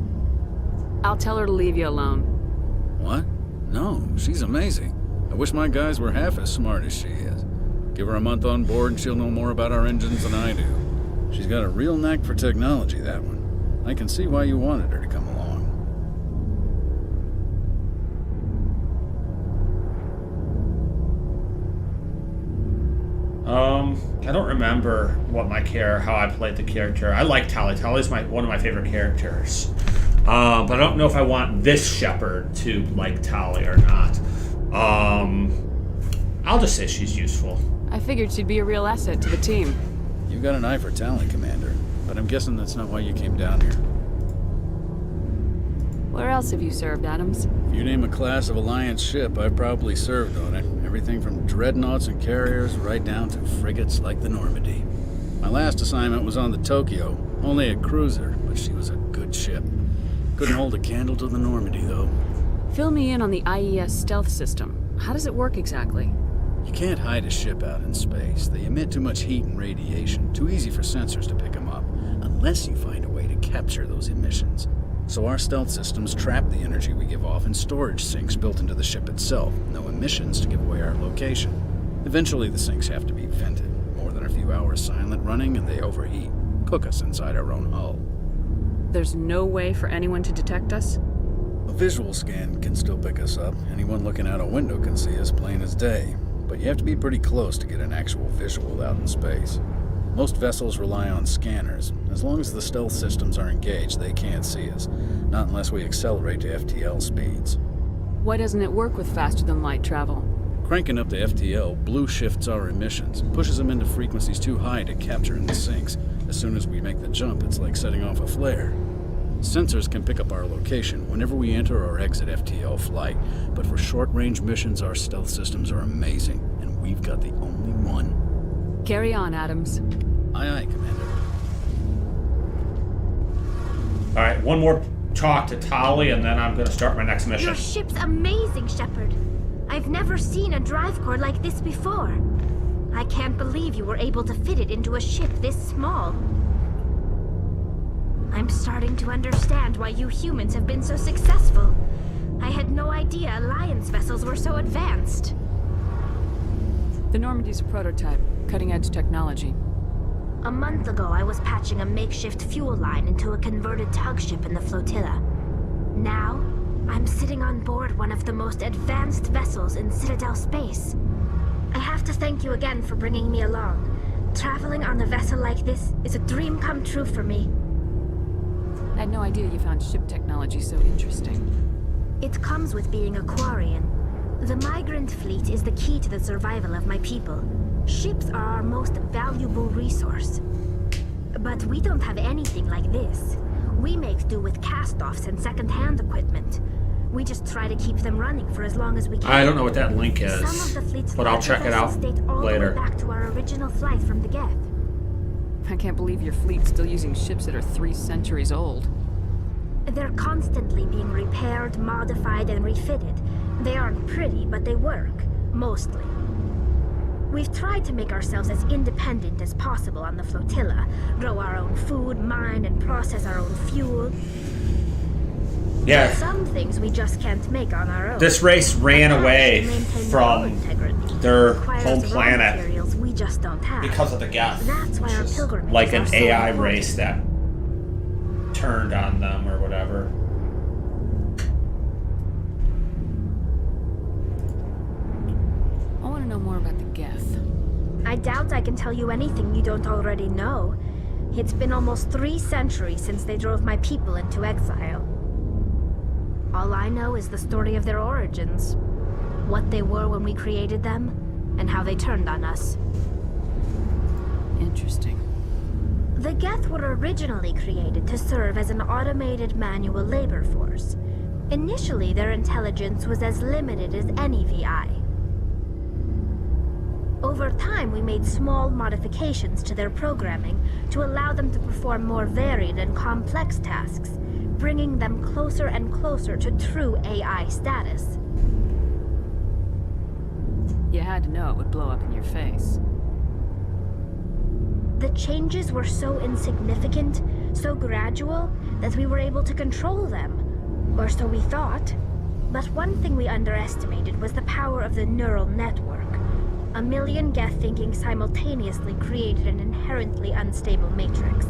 [SPEAKER 2] I'll tell her to leave you alone.
[SPEAKER 12] What? No, she's amazing. I wish my guys were half as smart as she is. Give her a month on board and she'll know more about our engines than I do. She's got a real knack for technology, that one. I can see why you wanted her to come along.
[SPEAKER 1] I don't remember how I played the character. I like Tali. Tali's one of my favorite characters. But I don't know if I want this Shepherd to like Tali or not. I'll just say she's useful.
[SPEAKER 2] I figured she'd be a real asset to the team.
[SPEAKER 12] You got an eye for talent, Commander, but I'm guessing that's not why you came down here.
[SPEAKER 2] Where else have you served, Adams?
[SPEAKER 12] If you name a class of Alliance ship, I've probably served on it. Everything from dreadnoughts and carriers right down to frigates like the Normandy. My last assignment was on the Tokyo, only a cruiser, but she was a good ship. Couldn't hold a candle to the Normandy, though.
[SPEAKER 2] Fill me in on the IES stealth system. How does it work exactly?
[SPEAKER 12] You can't hide a ship out in space. They emit too much heat and radiation. Too easy for sensors to pick them up, unless you find a way to capture those emissions.
[SPEAKER 18] So our stealth systems trap the energy we give off in storage sinks built into the ship itself. No emissions to give away our location. Eventually the sinks have to be vented. More than a few hours silent running and they overheat. Cook us inside our own hull.
[SPEAKER 2] There's no way for anyone to detect us?
[SPEAKER 18] A visual scan can still pick us up. Anyone looking out a window can see us plain as day. But you have to be pretty close to get an actual visual out in space. Most vessels rely on scanners. As long as the stealth systems are engaged, they can't see us. Not unless we accelerate to FTL speeds.
[SPEAKER 2] Why doesn't it work with faster-than-light travel?
[SPEAKER 18] Cranking up to FTL blue shifts our emissions, pushes them into frequencies too high to capture in the sinks. As soon as we make the jump, it's like setting off a flare. Sensors can pick up our location whenever we enter or exit FTL flight, but for short-range missions, our stealth systems are amazing, and we've got the only one.
[SPEAKER 2] Carry on, Adams.
[SPEAKER 18] Aye, aye, Commander.
[SPEAKER 1] Alright, one more talk to Tali, and then I'm gonna start my next mission.
[SPEAKER 19] Your ship's amazing, Shepard. I've never seen a drive core like this before. I can't believe you were able to fit it into a ship this small. I'm starting to understand why you humans have been so successful. I had no idea Alliance vessels were so advanced.
[SPEAKER 2] The Normandy's a prototype, cutting-edge technology.
[SPEAKER 19] A month ago, I was patching a makeshift fuel line into a converted tug ship in the flotilla. Now, I'm sitting on board one of the most advanced vessels in Citadel space. I have to thank you again for bringing me along. Traveling on a vessel like this is a dream come true for me.
[SPEAKER 2] I had no idea you found ship technology so interesting.
[SPEAKER 19] It comes with being a Quarian. The migrant fleet is the key to the survival of my people. Ships are our most valuable resource. But we don't have anything like this. We make do with cast-offs and second-hand equipment. We just try to keep them running for as long as we can.
[SPEAKER 1] I don't know what that link is,
[SPEAKER 19] Some of the fleet's
[SPEAKER 1] but I'll check it out
[SPEAKER 19] date all
[SPEAKER 1] later.
[SPEAKER 19] The way back to our original flight from the Geth.
[SPEAKER 2] I can't believe your fleet's still using ships that are 3 centuries old.
[SPEAKER 19] They're constantly being repaired, modified, and refitted. They aren't pretty, but they work. Mostly. We've tried to make ourselves as independent as possible on the flotilla. Grow our own food, mine, and process our own fuel.
[SPEAKER 1] Yeah.
[SPEAKER 19] But some things we just can't make on our own.
[SPEAKER 1] This race ran away from their
[SPEAKER 19] Requires
[SPEAKER 1] home
[SPEAKER 19] raw
[SPEAKER 1] planet
[SPEAKER 19] materials we just don't have.
[SPEAKER 1] because of the Geth.
[SPEAKER 19] That's why our pilgrimages
[SPEAKER 1] Like
[SPEAKER 19] are
[SPEAKER 1] an
[SPEAKER 19] so
[SPEAKER 1] AI
[SPEAKER 19] important.
[SPEAKER 1] race that turned on them or whatever.
[SPEAKER 2] I want to know more about the Geth.
[SPEAKER 19] I doubt I can tell you anything you don't already know. It's been almost 3 centuries since they drove my people into exile. All I know is the story of their origins. What they were when we created them, and how they turned on us.
[SPEAKER 2] Interesting.
[SPEAKER 19] The Geth were originally created to serve as an automated manual labor force. Initially, their intelligence was as limited as any VI. Over time, we made small modifications to their programming to allow them to perform more varied and complex tasks, bringing them closer and closer to true AI status.
[SPEAKER 2] You had to know it would blow up in your face.
[SPEAKER 19] The changes were so insignificant, so gradual, that we were able to control them. Or so we thought. But one thing we underestimated was the power of the neural network. A million Geth thinking simultaneously created an inherently unstable matrix.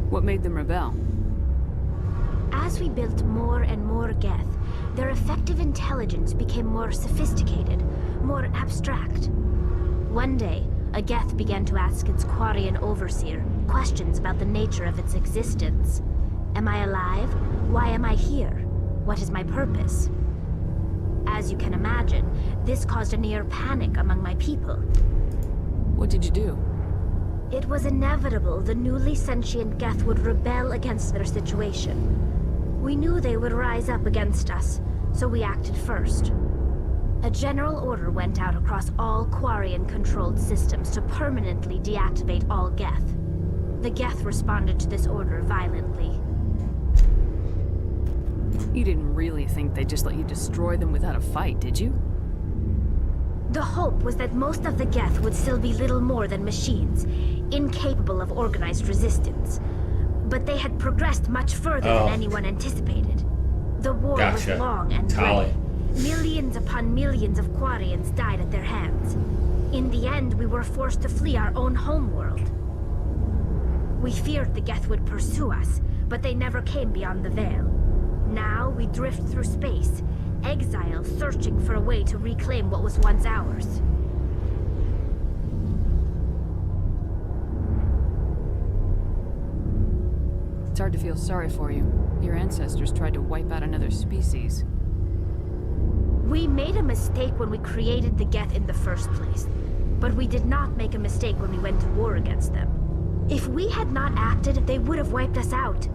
[SPEAKER 2] What made them rebel?
[SPEAKER 19] As we built more and more Geth, their effective intelligence became more sophisticated, more abstract. One day, a Geth began to ask its Quarian overseer questions about the nature of its existence. Am I alive? Why am I here? What is my purpose? As you can imagine, this caused a near panic among my people.
[SPEAKER 2] What did you do?
[SPEAKER 19] It was inevitable the newly sentient Geth would rebel against their situation. We knew they would rise up against us, so we acted first. A general order went out across all Quarian-controlled systems to permanently deactivate all Geth. The Geth responded to this order violently.
[SPEAKER 2] You didn't really think they'd just let you destroy them without a fight, did you?
[SPEAKER 19] The hope was that most of the Geth would still be little more than machines, incapable of organized resistance. But they had progressed much further than anyone anticipated. The war was long and bloody. Millions upon millions of Quarians died at their hands. In the end, we were forced to flee our own homeworld. We feared the Geth would pursue us, but they never came beyond the Veil. Now we drift through space, exile searching for a way to reclaim what was once ours.
[SPEAKER 2] It's hard to feel sorry for you. Your ancestors tried to wipe out another species.
[SPEAKER 19] We made a mistake when we created the Geth in the first place, but we did not make a mistake when we went to war against them. If we had not acted, they would have wiped us out.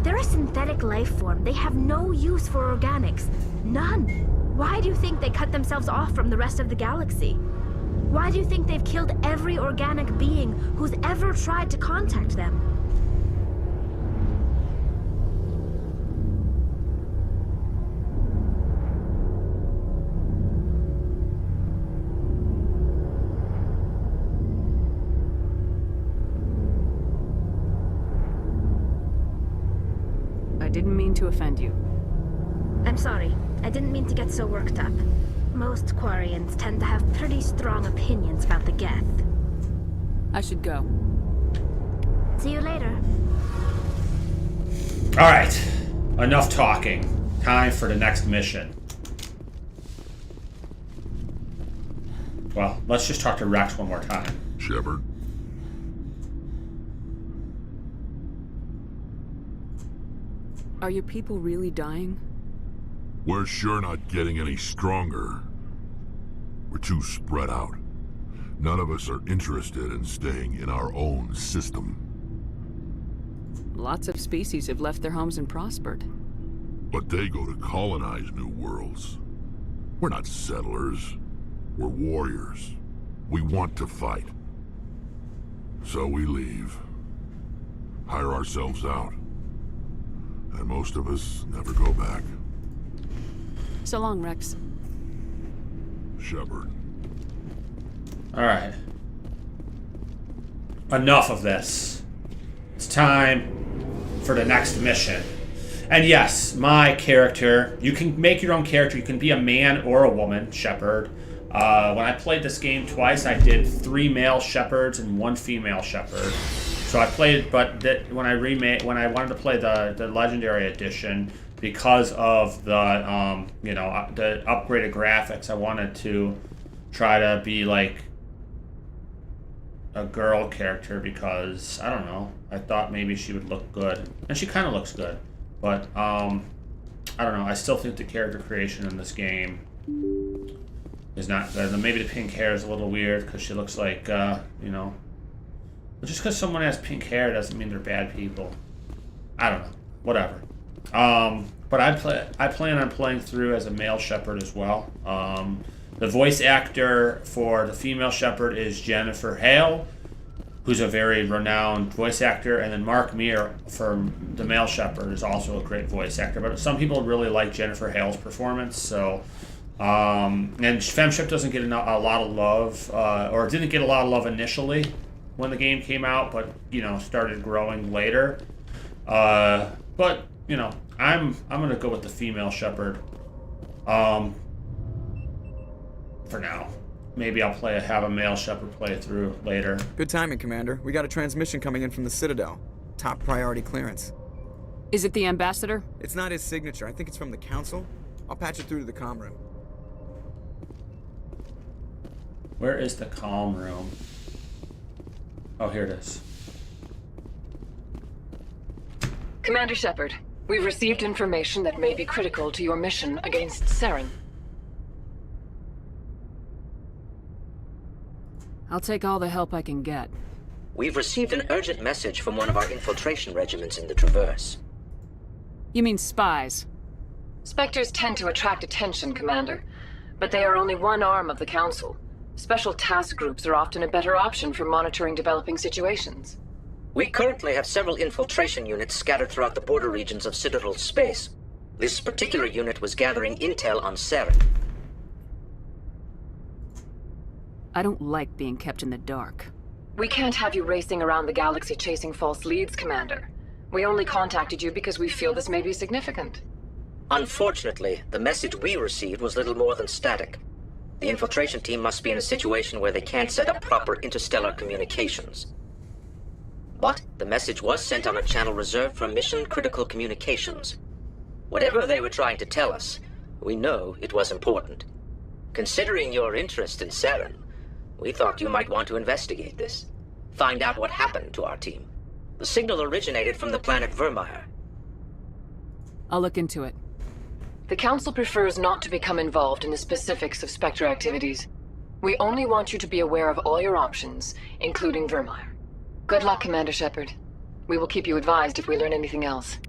[SPEAKER 19] They're a synthetic life form. They have no use for organics. None. Why do you think they cut themselves off from the rest of the galaxy? Why do you think they've killed every organic being who's ever tried to contact them?
[SPEAKER 2] I didn't mean to offend you.
[SPEAKER 19] I'm sorry. I didn't mean to get so worked up. Most Quarians tend to have pretty strong opinions about the Geth.
[SPEAKER 2] I should go.
[SPEAKER 19] See you later.
[SPEAKER 1] Alright. Enough talking. Time for the next mission. Well, let's just talk to Rex one more time.
[SPEAKER 11] Shepard.
[SPEAKER 2] Are your people really dying?
[SPEAKER 11] We're sure not getting any stronger. We're too spread out. None of us are interested in staying in our own system.
[SPEAKER 2] Lots of species have left their homes and prospered.
[SPEAKER 11] But they go to colonize new worlds. We're not settlers. We're warriors. We want to fight. So we leave. Hire ourselves out. And most of us never go back.
[SPEAKER 2] So long, Rex.
[SPEAKER 11] Shepard.
[SPEAKER 1] Alright. Enough of this. It's time for the next mission. And yes, my character, you can make your own character. You can be a man or a woman, Shepard. When I played this game twice, I did 3 male Shepards and 1 female Shepherd. So I played, but when I wanted to play the Legendary Edition, because of the the upgraded graphics, I wanted to try to be like a girl character because I don't know. I thought maybe she would look good, and she kind of looks good, but I don't know. I still think the character creation in this game is not good. Maybe the pink hair is a little weird because she looks like But just because someone has pink hair doesn't mean they're bad people. I don't know. Whatever. But I plan on playing through as a male Shepherd as well. The voice actor for the female Shepherd is Jennifer Hale, who's a very renowned voice actor, and then Mark Meir for the male Shepherd is also a great voice actor. But some people really like Jennifer Hale's performance, so. And Femship doesn't get a lot of love, or didn't get a lot of love initially when the game came out, but started growing later. But I'm gonna go with the female Shepherd. For now, maybe I'll have a male Shepherd play through later.
[SPEAKER 9] Good timing, Commander. We got a transmission coming in from the Citadel. Top priority clearance.
[SPEAKER 2] Is it the Ambassador?
[SPEAKER 9] It's not his signature. I think it's from the Council. I'll patch it through to the comm room.
[SPEAKER 1] Where is the comm room? Oh, here it is.
[SPEAKER 8] Commander Shepard, we've received information that may be critical to your mission against Saren.
[SPEAKER 2] I'll take all the help I can get.
[SPEAKER 10] We've received an urgent message from one of our infiltration regiments in the Traverse.
[SPEAKER 2] You mean spies?
[SPEAKER 8] Spectres tend to attract attention, Commander, but they are only one arm of the Council. Special task groups are often a better option for monitoring developing situations.
[SPEAKER 10] We currently have several infiltration units scattered throughout the border regions of Citadel space. This particular unit was gathering intel on Saren.
[SPEAKER 2] I don't like being kept in the dark.
[SPEAKER 8] We can't have you racing around the galaxy chasing false leads, Commander. We only contacted you because we feel this may be significant.
[SPEAKER 10] Unfortunately, the message we received was little more than static. The infiltration team must be in a situation where they can't set up proper interstellar communications. But the message was sent on a channel reserved for mission-critical communications. Whatever they were trying to tell us, we know it was important. Considering your interest in Saren, we thought you might want to investigate this. Find out what happened to our team. The signal originated from the planet Vermeer.
[SPEAKER 2] I'll look into it.
[SPEAKER 8] The Council prefers not to become involved in the specifics of Spectre activities. We only want you to be aware of all your options, including Vermeer. Good luck, Commander Shepard. We will keep you advised if we learn anything else.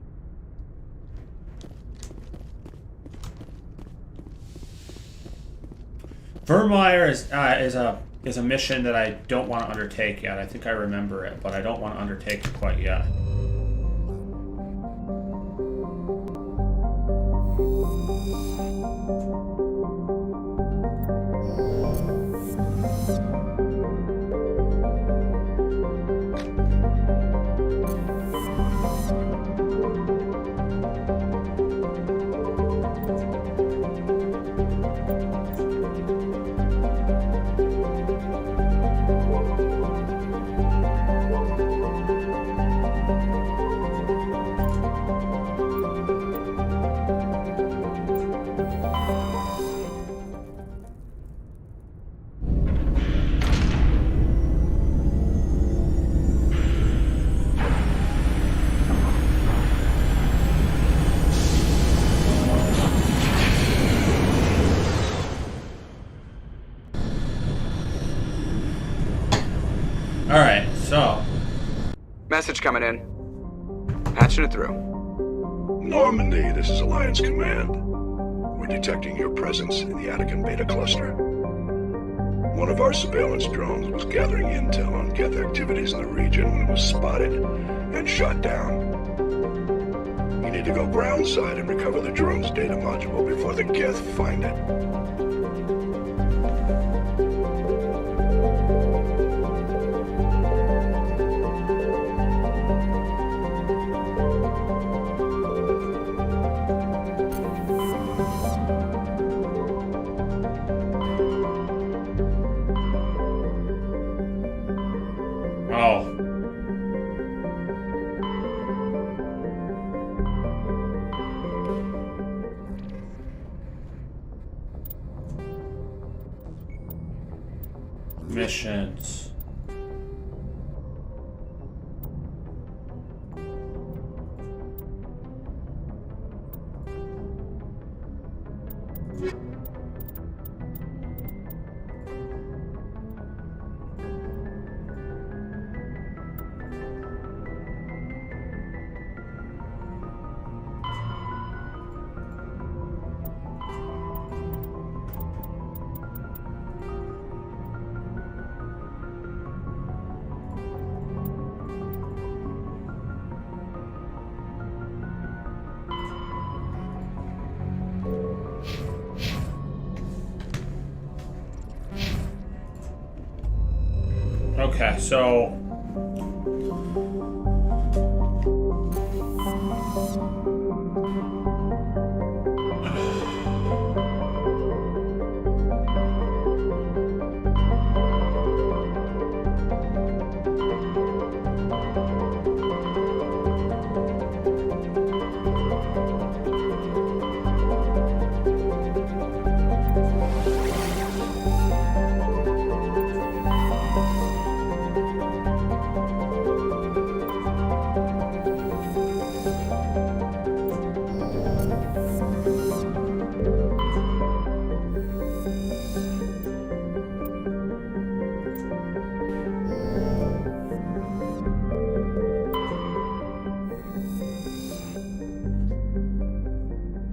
[SPEAKER 1] Vermeer is a mission that I don't want to undertake yet. I think I remember it, but I don't want to undertake it quite yet. Alright, so.
[SPEAKER 9] Message coming in. Patching it through.
[SPEAKER 20] Normandy, this is Alliance Command. We're detecting your presence in the Attican Beta Cluster. One of our surveillance drones was gathering intel on Geth activities in the region when it was spotted and shot down. You need to go groundside and recover the drone's data module before the Geth find it.
[SPEAKER 1] Missions. Okay, so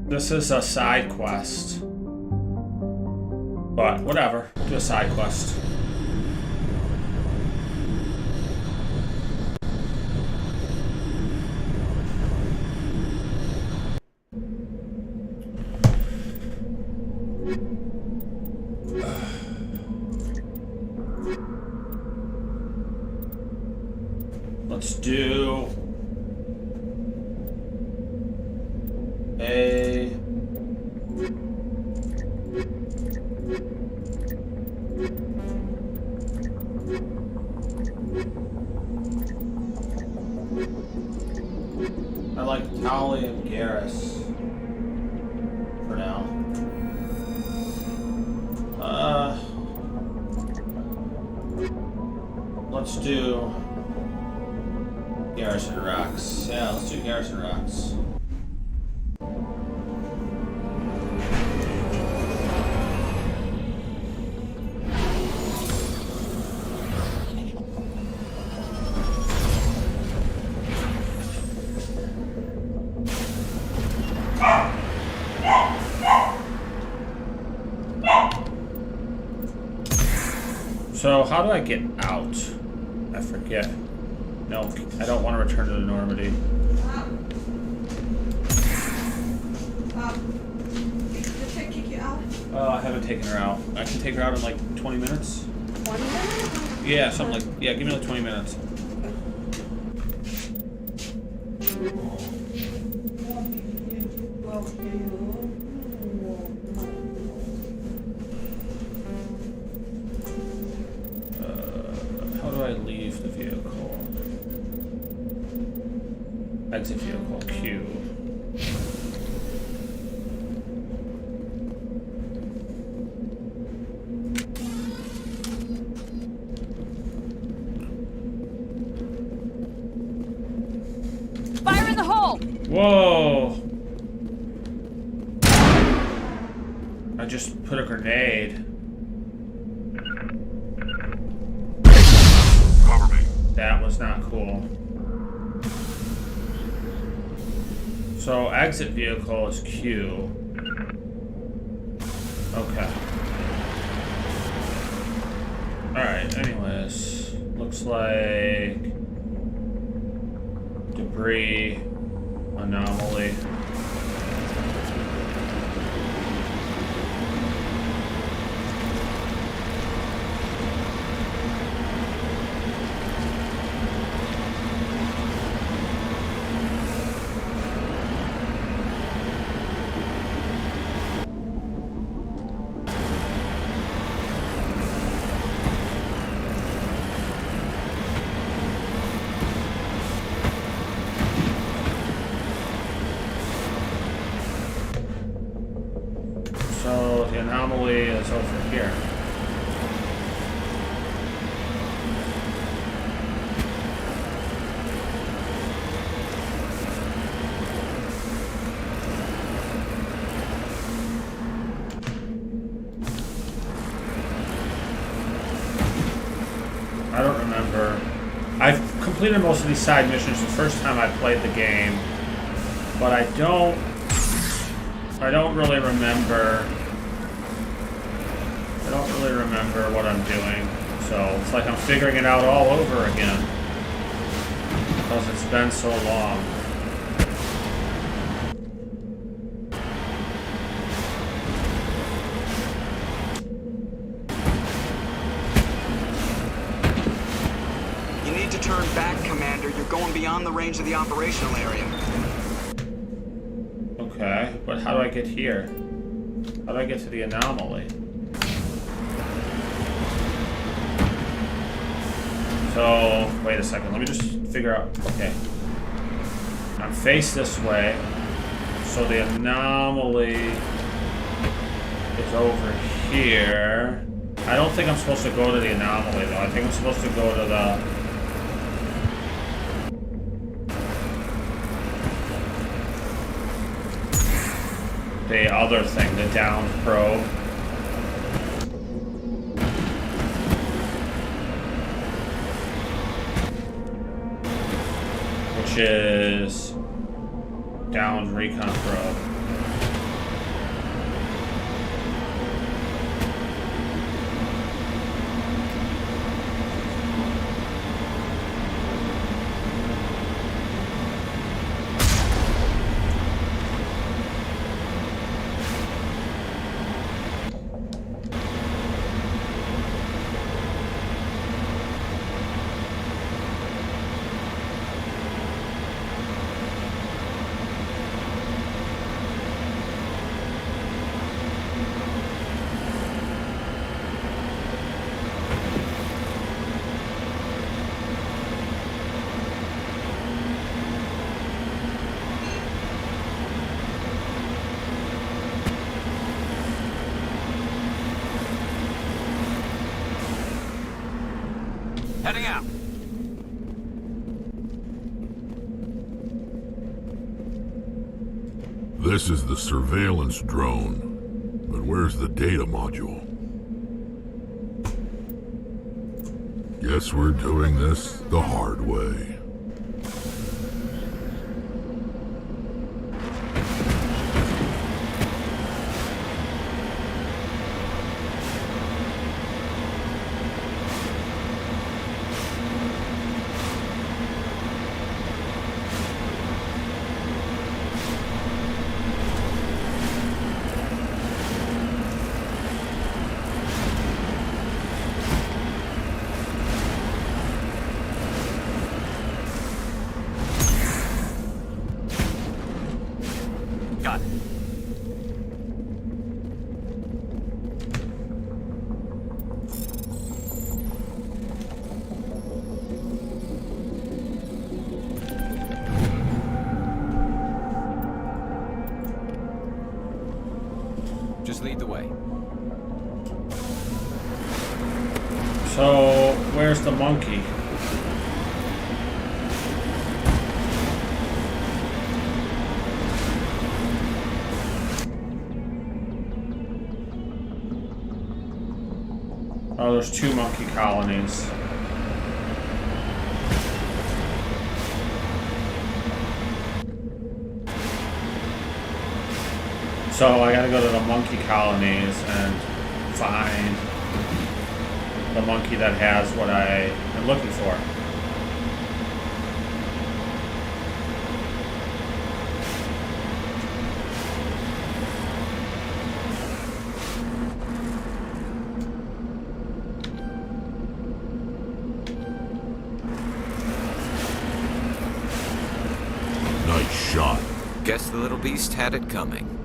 [SPEAKER 1] this is a side quest. But whatever, do a side quest. Let's do Towley and Garrus. For now. Let's do Garrison Rocks. Yeah, let's do Garrison Rocks. So, how do I get out? I forget. No, I don't want to return to the Normandy.
[SPEAKER 21] Did they kick you out?
[SPEAKER 1] I haven't taken her out. I can take her out in like 20 minutes.
[SPEAKER 21] 20 minutes?
[SPEAKER 1] Yeah, something like, yeah, give me like 20 minutes. How do I leave the vehicle? Exit vehicle, Q.
[SPEAKER 2] Fire in the hole!
[SPEAKER 1] Whoa! I just put a grenade.
[SPEAKER 11] Cover me.
[SPEAKER 1] That was not cool. So exit vehicle is Q. Okay. Alright, anyways. Looks like debris, anomaly. So the anomaly is over here. I don't remember. I've completed most of these side missions the first time I played the game, but I don't really remember. I don't really remember what I'm doing, so it's like I'm figuring it out all over again because it's been so long.
[SPEAKER 9] You need to turn back, Commander. You're going beyond the range of the operational area.
[SPEAKER 1] Okay, but how do I get here? How do I get to the anomaly? So, wait a second, let me just figure out, okay. I'm faced this way, so the anomaly is over here. I don't think I'm supposed to go to the anomaly though, I think I'm supposed to go to the other thing, the down probe. Which is down recon probe.
[SPEAKER 15] Heading out.
[SPEAKER 11] This is the surveillance drone. But where's the data module? Guess we're doing this the hard way.
[SPEAKER 15] Got it. Just lead the way.
[SPEAKER 1] So, where's the monkey? Oh, there's 2 monkey colonies. So I gotta go to the monkey colonies and find the monkey that has what I am looking for.
[SPEAKER 11] Nice shot.
[SPEAKER 15] Guess the little beast had it coming.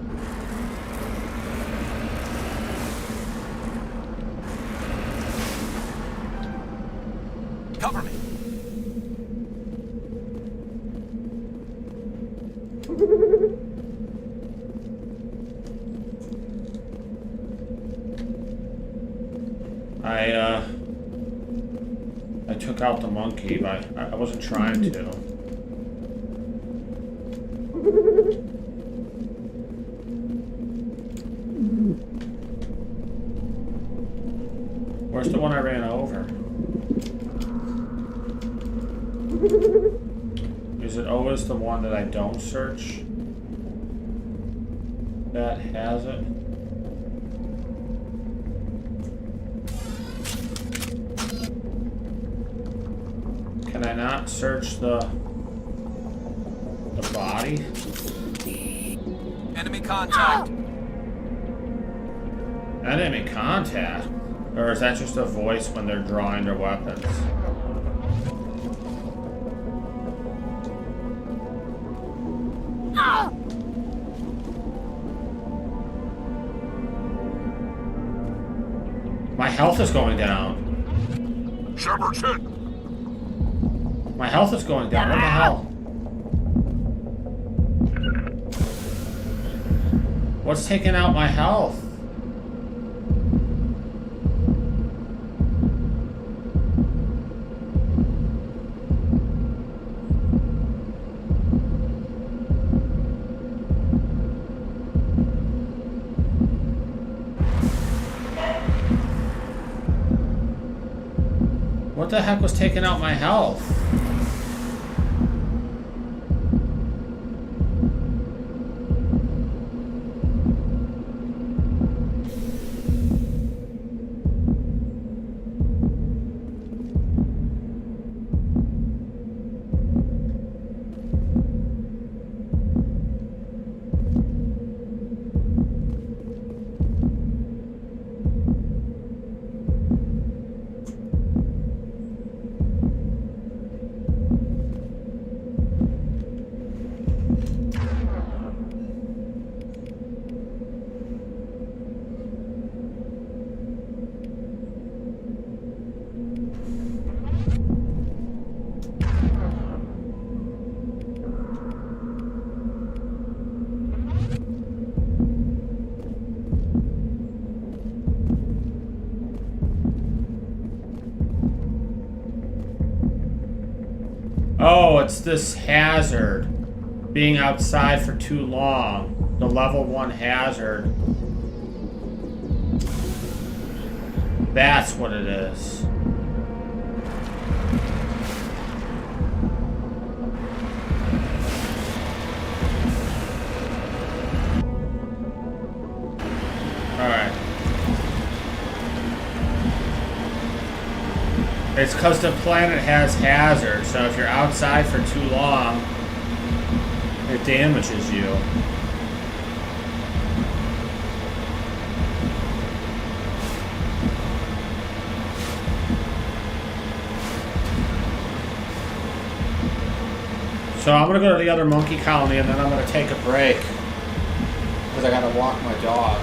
[SPEAKER 15] Cover me.
[SPEAKER 1] I took out the monkey, but I wasn't trying to. Where's the one I ran over? Is it always the one that I don't search that has it? Can I not search the body?
[SPEAKER 15] Enemy contact.
[SPEAKER 1] Enemy contact? Or is that just a voice when they're drawing their weapons? My health is going down.
[SPEAKER 11] Shepard's hit.
[SPEAKER 1] My health is going down. What the hell? What's taking out my health? What the heck was taking out my health? Oh, it's this hazard. Being outside for too long. The level 1 hazard. That's what it is. Alright. It's because the planet has hazards, so if you're outside for too long, it damages you. So I'm gonna go to the other monkey colony and then I'm gonna take a break. Because I gotta walk my dog.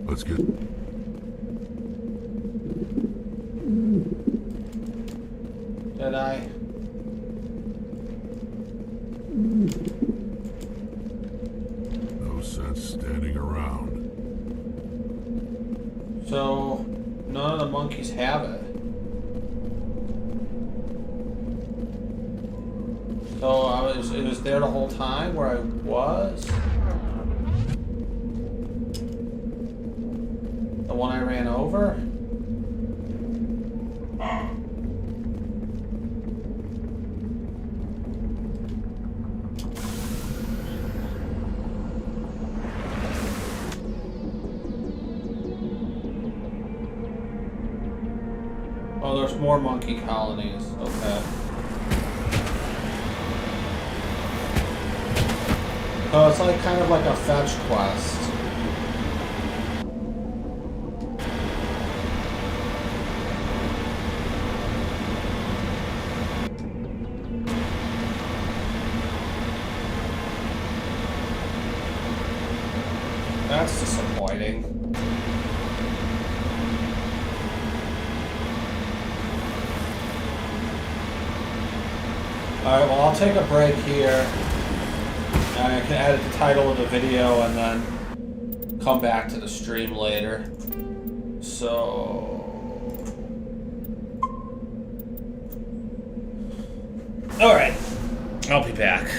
[SPEAKER 11] Let's get...
[SPEAKER 1] Did I?
[SPEAKER 11] No sense standing around.
[SPEAKER 1] So, none of the monkeys have it. So it was there the whole time where I was? The one I ran over? Oh, there's more monkey colonies. Okay. Oh, it's like kind of like a fetch quest. That's disappointing. Alright, well I'll take a break here. And I can edit the title of the video and then come back to the stream later. So... Alright. I'll be back.